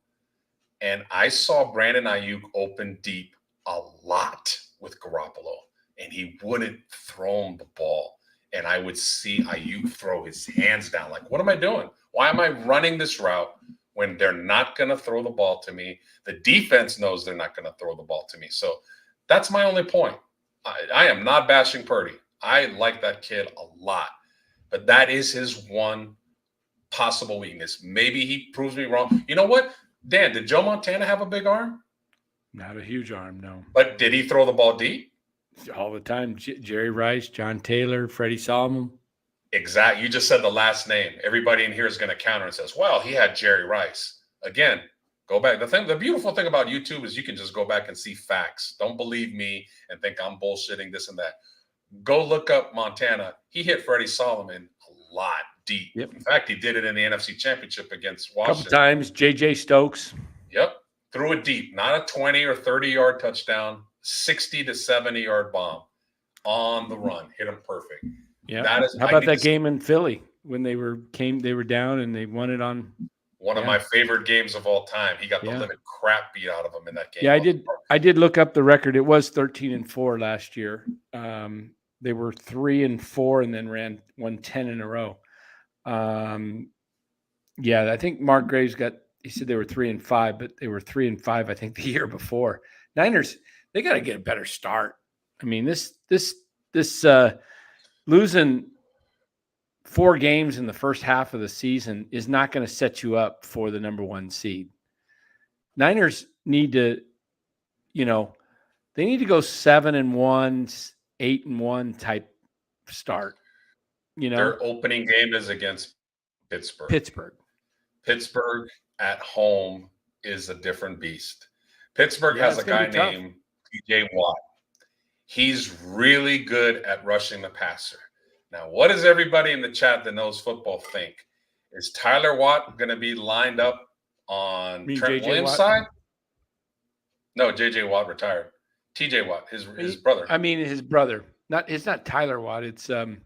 and I saw Brandon Ayuk open deep a lot with Garoppolo, and he wouldn't throw him the ball. And I would see Ayuk throw his hands down. Like, what am I doing? Why am I running this route when they're not going to throw the ball to me? The defense knows they're not going to throw the ball to me. So that's my only point. I am not bashing Purdy. I like that kid a lot. But that is his one possible weakness. Maybe he proves me wrong. You know what? Dan, did Joe Montana have a big arm? Not a huge arm, no. But did he throw the ball deep? All the time. Jerry Rice, John Taylor, Freddie Solomon. Exactly. You just said the last name. Everybody in here is going to counter and says, well, he had Jerry Rice. Again, go back. The beautiful thing about YouTube is you can just go back and see facts. Don't believe me and think I'm bullshitting this and that. Go look up Montana. He hit Freddie Solomon a lot deep. Yep. In fact, he did it in the NFC Championship against Washington. A couple times. J.J. Stokes. Yep. Threw it deep. Not a 20 or 30-yard touchdown. 60 to 70-yard bomb on the run. Hit him perfect. Yeah. How about that game in Philly when they were down and they won it on one of my favorite games of all time. He got the living crap beat out of him in that game. Yeah, I did look up the record. It was 13-4 last year. They were 3-4 and then won 10 in a row. I think Mark Graves he said they were 3-5, but they were 3-5, I think, the year before. Niners, they got to get a better start. I mean, this losing 4 games in the first half of the season is not going to set you up for the number 1 seed. Niners need to, they need to go 7-1, 8-1 type start. Their opening game is against Pittsburgh. Pittsburgh at home is a different beast. Pittsburgh has a guy named TJ Watt. He's really good at rushing the passer. Now, what does everybody in the chat that knows football think? Is Tyler Watt going to be lined up on Trent Williams' side? No, J.J. Watt retired. T.J. Watt, his brother. I mean, his brother. It's not Tyler Watt. It's T.J.,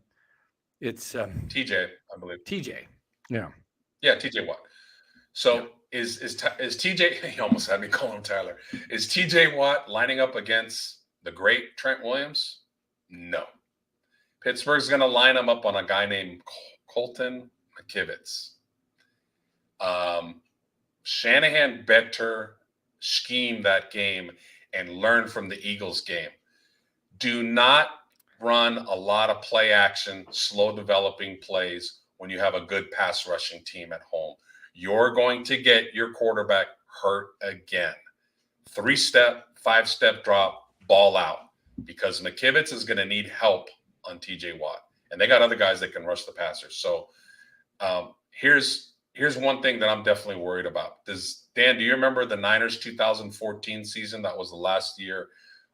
I believe. T.J. Yeah. Yeah, T.J. Watt. So is T.J. He almost had me call him Tyler. Is T.J. Watt lining up against the great Trent Williams? No. Pittsburgh's going to line him up on a guy named Colton McKivitz. Shanahan better scheme that game and learn from the Eagles game. Do not run a lot of play action, slow developing plays when you have a good pass rushing team at home. You're going to get your quarterback hurt again. 3-step, 5-step drop, ball out, because McKivitz is going to need help on TJ Watt. And they got other guys that can rush the passer. So here's one thing that I'm definitely worried about. Dan, do you remember the Niners 2014 season? That was the last year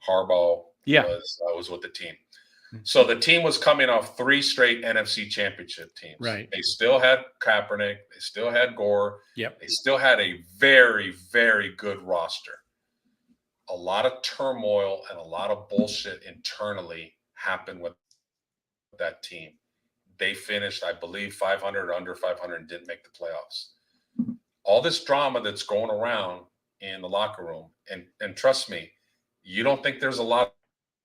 Harbaugh was with the team. So the team was coming off 3 straight NFC championship teams. Right. They still had Kaepernick. They still had Gore. Yep. They still had a very, very good roster. A lot of turmoil and a lot of bullshit internally happened with that team. They finished, I believe, 500 or under 500 and didn't make the playoffs. All this drama that's going around in the locker room, and trust me, you don't think there's a lot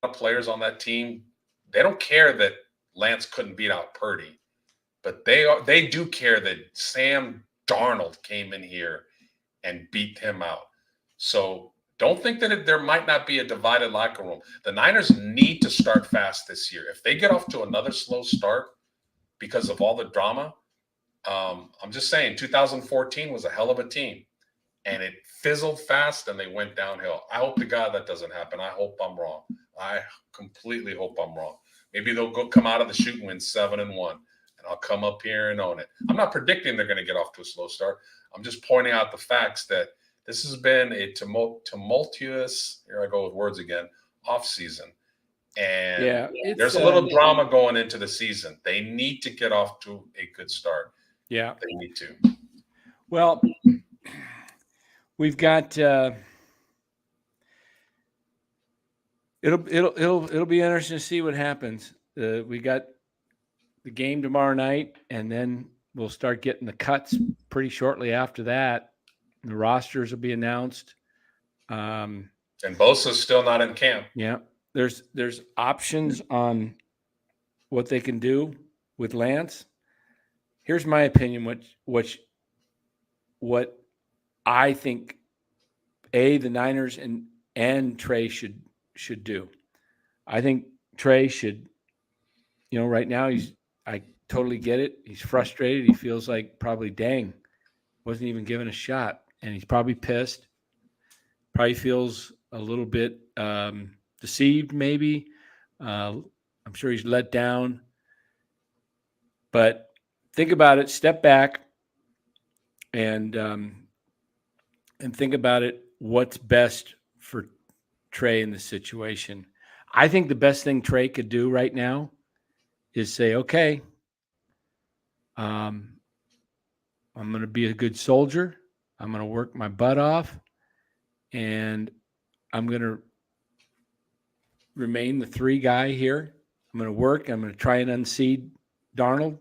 of players on that team. They don't care that Lance couldn't beat out Purdy, but they do care that Sam Darnold came in here and beat him out. So don't think that there might not be a divided locker room. The Niners need to start fast this year. If they get off to another slow start because of all the drama, I'm just saying 2014 was a hell of a team. and it fizzled fast and they went downhill. I hope to God that doesn't happen. I hope I'm wrong. I completely hope I'm wrong. Maybe they'll come out of the chute and win 7-1, and I'll come up here and own it. I'm not predicting they're going to get off to a slow start. I'm just pointing out the facts that this has been a tumultuous, here I go with words again, off season. And there's a little drama going into the season. They need to get off to a good start. Yeah. They need to. Well, we've got it'll be interesting to see what happens. We got the game tomorrow night, and then we'll start getting the cuts pretty shortly after that. The rosters will be announced. And Bosa's still not in camp. Yeah. There's options on what they can do with Lance. Here's my opinion, what I think the Niners and Trey should do. I think Trey should, right now I totally get it. He's frustrated. He feels like probably, dang, wasn't even given a shot. And he's probably pissed. Probably feels a little bit deceived, maybe. I'm sure he's let down. But think about it. Step back and think about it. What's best for Trey in this situation? I think the best thing Trey could do right now is say, okay, I'm going to be a good soldier. I'm going to work my butt off, and I'm going to remain the 3 guy here. I'm going to work. I'm going to try and unseed Darnold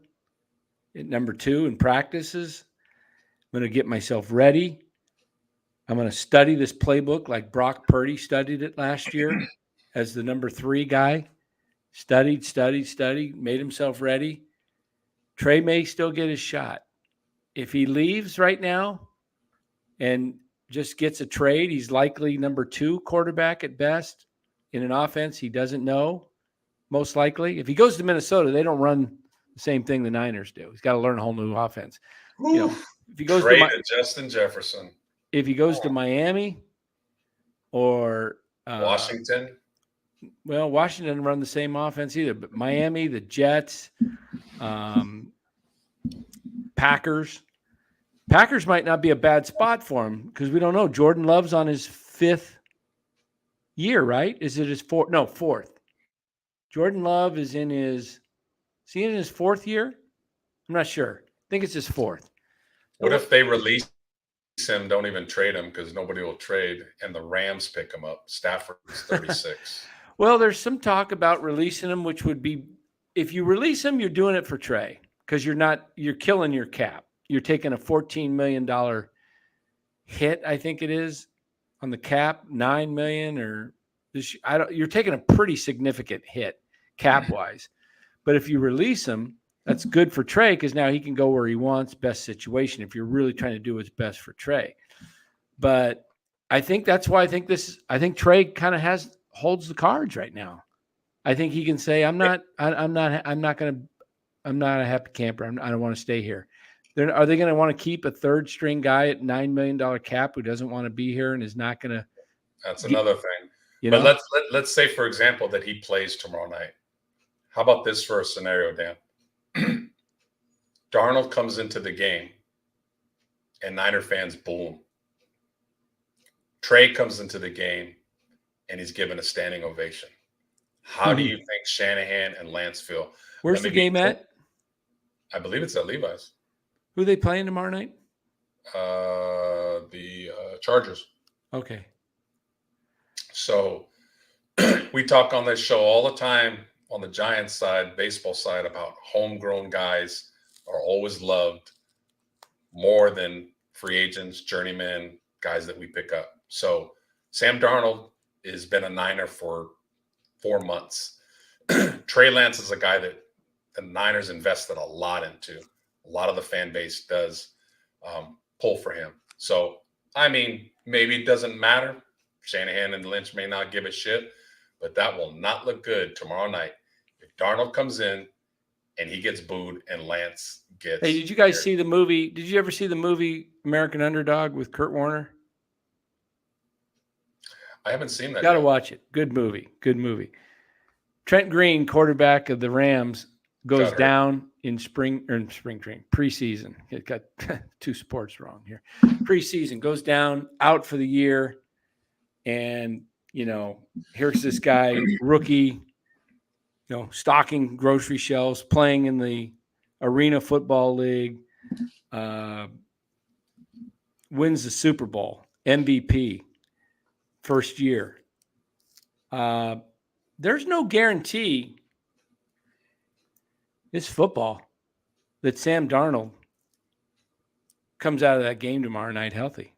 at number 2 in practices. I'm going to get myself ready. I'm going to study this playbook like Brock Purdy studied it last year as the number 3 guy. Studied, made himself ready. Trey may still get his shot. If he leaves right now and just gets a trade, he's likely number 2 quarterback at best in an offense he doesn't know, most likely. If he goes to Minnesota, they don't run the same thing the Niners do. He's got to learn a whole new offense. If he goes to Justin Jefferson. If he goes to Miami or Washington. Well, Washington doesn't run the same offense either, but Miami, the Jets, Packers might not be a bad spot for him because we don't know. Jordan Love's on his 5th year, right? Is it his 4th? No, 4th. Jordan Love is in his 4th year? I'm not sure. I think it's his 4th. What if they release him, don't even trade him because nobody will trade, and the Rams pick him up? Stafford's 36. Well, there's some talk about releasing him, which would be, if you release him, you're doing it for Trey because you're killing your cap. You're taking a $14 million hit, I think it is, on the cap, $9 million or this. You're taking a pretty significant hit cap wise. But if you release him, that's good for Trey because now he can go where he wants, best situation. If you're really trying to do what's best for Trey, but I think that's why I think Trey kind of holds the cards right now. I think he can say, I'm not a happy camper. I don't want to stay here. Are they going to want to keep a 3rd string guy at $9 million cap who doesn't want to be here and is not going to? That's another thing. But let's say, for example, that he plays tomorrow night. How about this for a scenario, Dan? Darnold comes into the game and Niner fans boom. Trey comes into the game and he's given a standing ovation. How do you think Shanahan and Lance feel? Where's the game at? I believe it's at Levi's. Who are they playing tomorrow night? The Chargers. Okay. So we talk on this show all the time on the Giants side, baseball side, about homegrown guys are always loved more than free agents, journeymen, guys that we pick up. So Sam Darnold has been a Niner for 4 months. Trey Lance is a guy that the Niners invested a lot into. A lot of the fan base does pull for him. So, I mean, maybe it doesn't matter. Shanahan and Lynch may not give a shit, but that will not look good tomorrow night. If Darnold comes in and he gets booed, and Lance gets. Hey, did you guys see the movie? Did you ever see the movie American Underdog with Kurt Warner? I haven't seen that. Got to watch it. Good movie. Good movie. Trent Green, quarterback of the Rams, goes down in spring training, preseason. It got two sports wrong here. Preseason, goes down, out for the year, and here's this guy, rookie, stocking grocery shelves, playing in the Arena Football League, wins the Super Bowl, MVP, first year. There's no guarantee, it's football, that Sam Darnold comes out of that game tomorrow night healthy.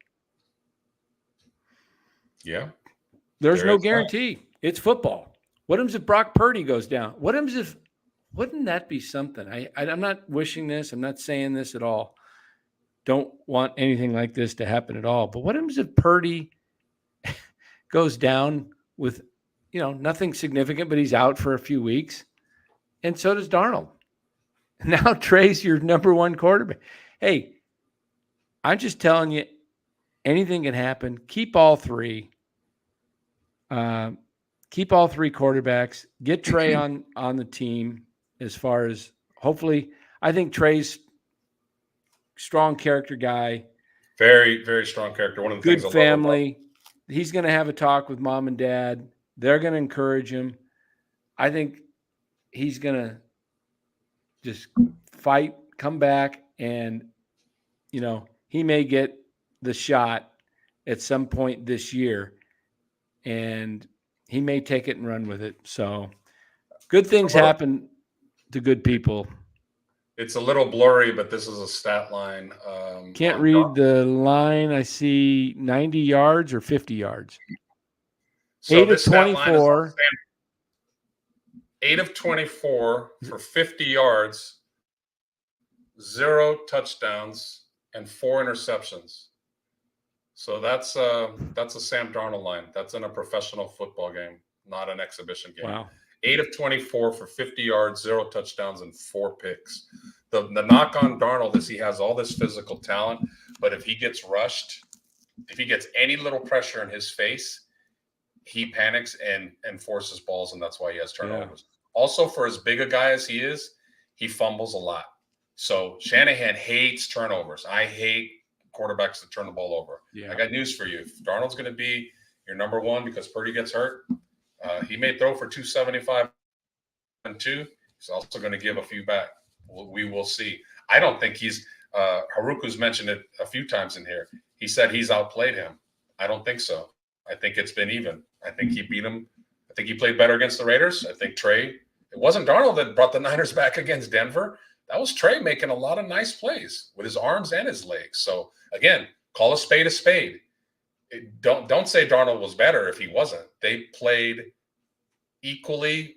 Yeah. There's no guarantee. It's football. What happens if Brock Purdy goes down? What happens if, wouldn't that be something? I'm not wishing this. I'm not saying this at all. Don't want anything like this to happen at all. But what happens if Purdy goes down with, nothing significant, but he's out for a few weeks? And so does Darnold. Now Trey's your number one quarterback. Hey, I'm just telling you, anything can happen. Keep all three. Keep all three quarterbacks. Get Trey on the team as far as, hopefully, I think Trey's strong character guy. Very, very strong character. One of the good things family. I love about. He's going to have a talk with mom and dad. They're going to encourage him. I think he's going to just fight, come back, and, he may get the shot at some point this year, and he may take it and run with it. So good things happen to good people. It's a little blurry, but this is a stat line. Can't read the line. I see 90 yards or 50 yards. So 8 of 24. 8 of 24 for 50 yards, 0 touchdowns, and 4 interceptions. So that's a Sam Darnold line. That's in a professional football game, not an exhibition game. Wow. 8 of 24 for 50 yards, 0 touchdowns, and 4 picks. The knock on Darnold is he has all this physical talent, but if he gets rushed, if he gets any little pressure in his face, he panics and forces balls, and that's why he has turnovers. Yeah. Also, for as big a guy as he is, he fumbles a lot. So Shanahan hates turnovers. I hate quarterbacks that turn the ball over. Yeah. I got news for you. If Darnold's going to be your number one because Purdy gets hurt, he may throw for 275 and 2. He's also going to give a few back. We will see. I don't think he's Haruku's mentioned it a few times in here. He said he's outplayed him. I don't think so. I think it's been even. I think he beat him. I think he played better against the Raiders. I think Trey, it wasn't Darnold that brought the Niners back against Denver. That was Trey making a lot of nice plays with his arms and his legs. So again, call a spade a spade. Don't say Darnold was better if he wasn't. They played equally.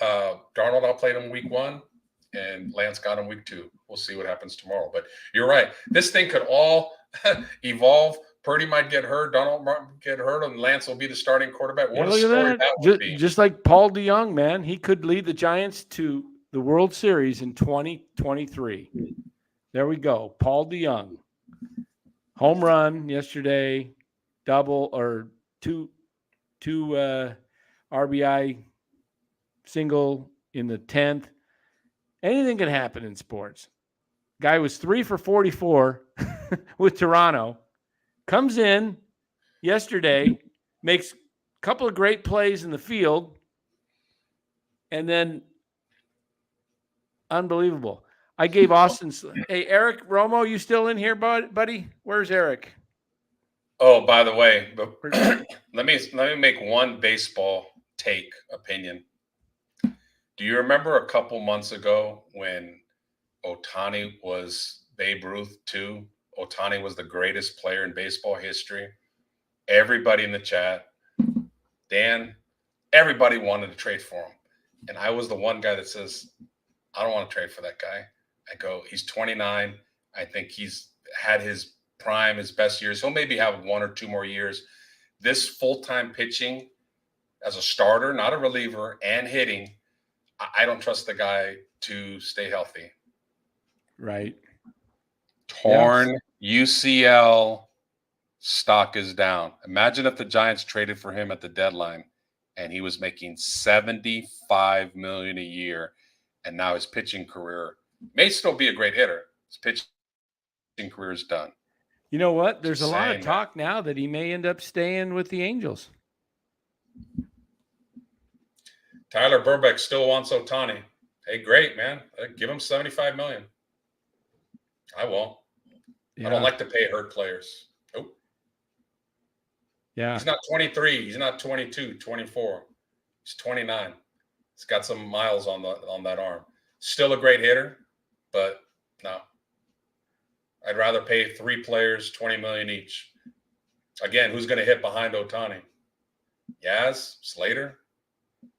Darnold outplayed him week 1, and Lance got him week 2. We'll see what happens tomorrow. But you're right. This thing could all evolve. Purdy might get hurt. Darnold might get hurt, and Lance will be the starting quarterback. What a story that would be. Just like Paul DeYoung, man. He could lead the Giants to the World Series in 2023. There we go. Paul DeYoung. Home run yesterday, double or two RBI single in the 10th. Anything can happen in sports. Guy was 3 for 44 with Toronto. Comes in yesterday, makes a couple of great plays in the field, and then unbelievable. I gave Austin. Hey, Eric Romo, you still in here, buddy? Where's Eric? Oh, by the way, let me make one baseball take opinion. Do you remember a couple months ago when Ohtani was Babe Ruth too? Ohtani was the greatest player in baseball history. Everybody in the chat, Dan, everybody wanted to trade for him. And I was the one guy that says, I don't want to trade for that guy. I go, he's 29. I think he's had his prime, his best years. He'll maybe have 1 or 2 more years. This full-time pitching as a starter, not a reliever, and hitting, I don't trust the guy to stay healthy. Right. Torn UCL, stock is down. Imagine if the Giants traded for him at the deadline and he was making $75 million a year, and now his pitching career may still be a great hitter. His pitching career is done. You know what? There's Just a lot of saying, talk now that he may end up staying with the Angels. Tyler Burbeck still wants Ohtani. Hey, great, man. Give him $75 million. I won't. Yeah. I don't like to pay hurt players. Nope. Yeah. He's not 23. He's not 22, 24. He's 29. He's got some miles on that arm. Still a great hitter, but no. I'd rather pay 3 players $20 million each. Again, who's going to hit behind Ohtani? Yaz, Slater.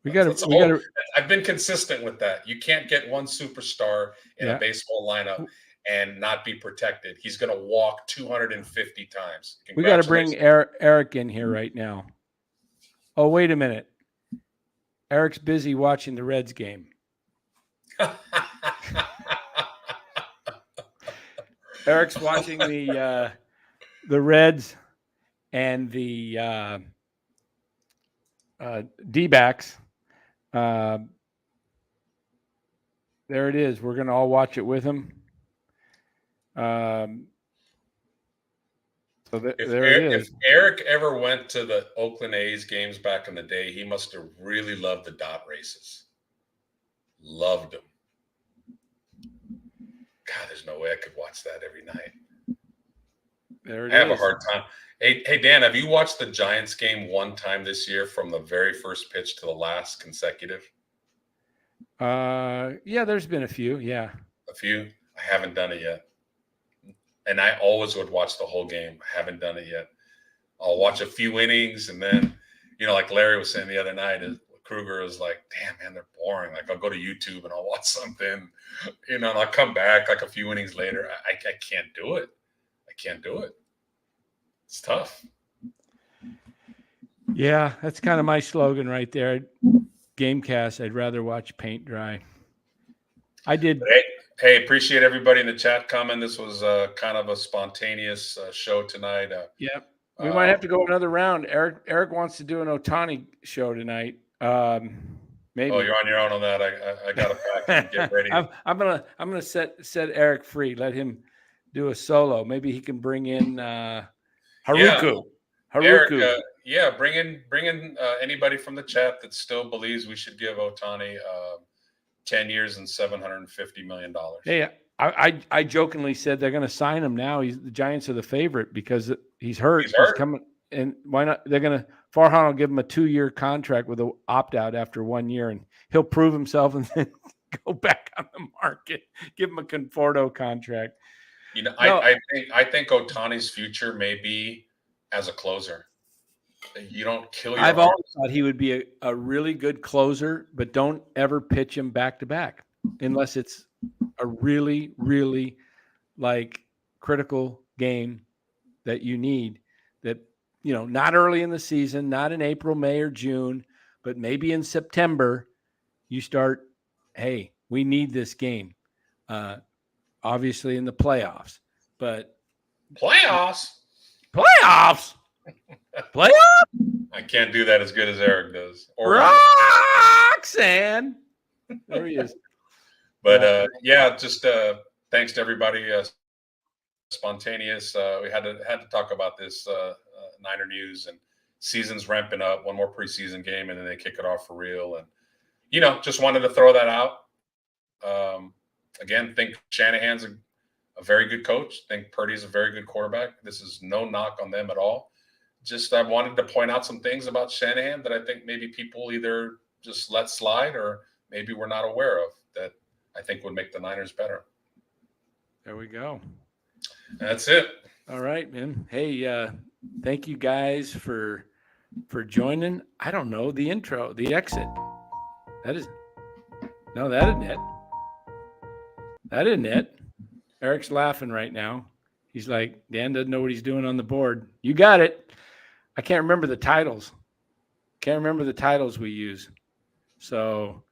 I've been consistent with that. You can't get one superstar in a baseball lineup and not be protected. He's going to walk 250 times. We got to bring Eric in here right now. Oh, wait a minute. Eric's busy watching the Reds game. Eric's watching the Reds and the D-backs. There it is. We're going to all watch it with him. So there it is. If Eric ever went to the Oakland A's games back in the day, he must have really loved the dot races. Loved them. God, there's no way I could watch that every night. There it I have a hard time. Hey, Dan, have you watched the Giants game one time this year from the very first pitch to the last consecutive? Yeah, there's been a few. Yeah. A few? I haven't done it yet. And I always would watch the whole game. I haven't done it yet. I'll watch a few innings, and then, like Larry was saying the other night, Kruger was like, damn, man, they're boring. Like, I'll go to YouTube and I'll watch something, and I'll come back like a few innings later. I can't do it. I can't do it. It's tough. Yeah, that's kind of my slogan right there. Gamecast, I'd rather watch paint dry. I did. Hey, appreciate everybody in the chat comment. This was kind of a spontaneous show tonight. Yeah, we might have to go another round. Eric wants to do an Ohtani show tonight. Maybe. Oh, you're on your own on that. I got to pack and get ready. I'm gonna set Eric free. Let him do a solo. Maybe he can bring in Haruku. Yeah. Haruku. Eric, bring in anybody from the chat that still believes we should give Ohtani 10 years and $750 million. Hey, I jokingly said they're going to sign him now. The Giants are the favorite because he's hurt. He's coming, and why not? They're going to Farhan will give him a 2-year contract with an opt-out after 1 year, and he'll prove himself and then go back on the market. Give him a Conforto contract. I think Ohtani's future may be as a closer. You don't kill your I've always thought he would be a really good closer, but don't ever pitch him back to back unless it's a really, really critical game that you need that, not early in the season, not in April, May, or June, but maybe in September, you start, hey, we need this game. Obviously in the playoffs, but playoffs. Playoffs. I can't do that as good as Eric does. Or Roxanne. There he is. But just thanks to everybody. Spontaneous. We had to talk about this Niner news, and season's ramping up. One more preseason game, and then they kick it off for real. And just wanted to throw that out. Again, think Shanahan's a very good coach. Think Purdy's a very good quarterback. This is no knock on them at all. Just I wanted to point out some things about Shanahan that I think maybe people either just let slide or maybe we're not aware of that I think would make the Niners better. There we go. That's it. All right, man. Hey, thank you guys for joining. I don't know the intro, the exit. That isn't it. That isn't it. Eric's laughing right now. He's like, Dan doesn't know what he's doing on the board. You got it. I can't remember the titles. We use. So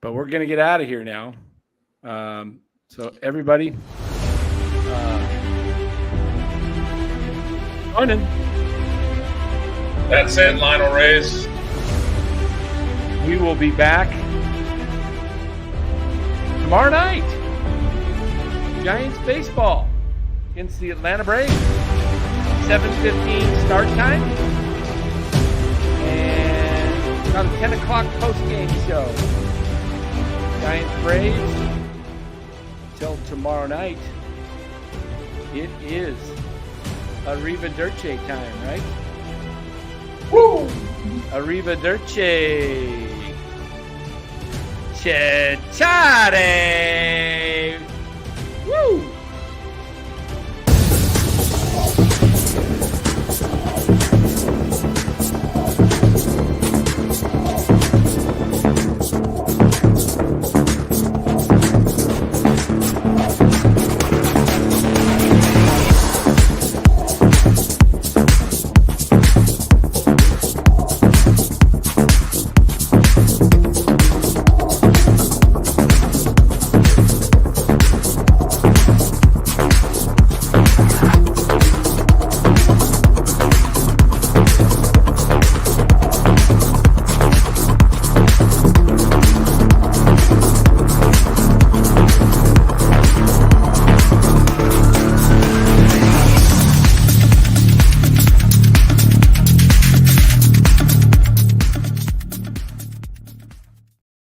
But we're going to get out of here now. So everybody, joining. That's it, Lionel Reyes. We will be back tomorrow night. Giants baseball against the Atlanta Braves. 7:15 start time. And about a 10 o'clock post-game show. Giants Braves. Till tomorrow night. It is Arrivederci time, right? Woo! Arrivederci. Ciao.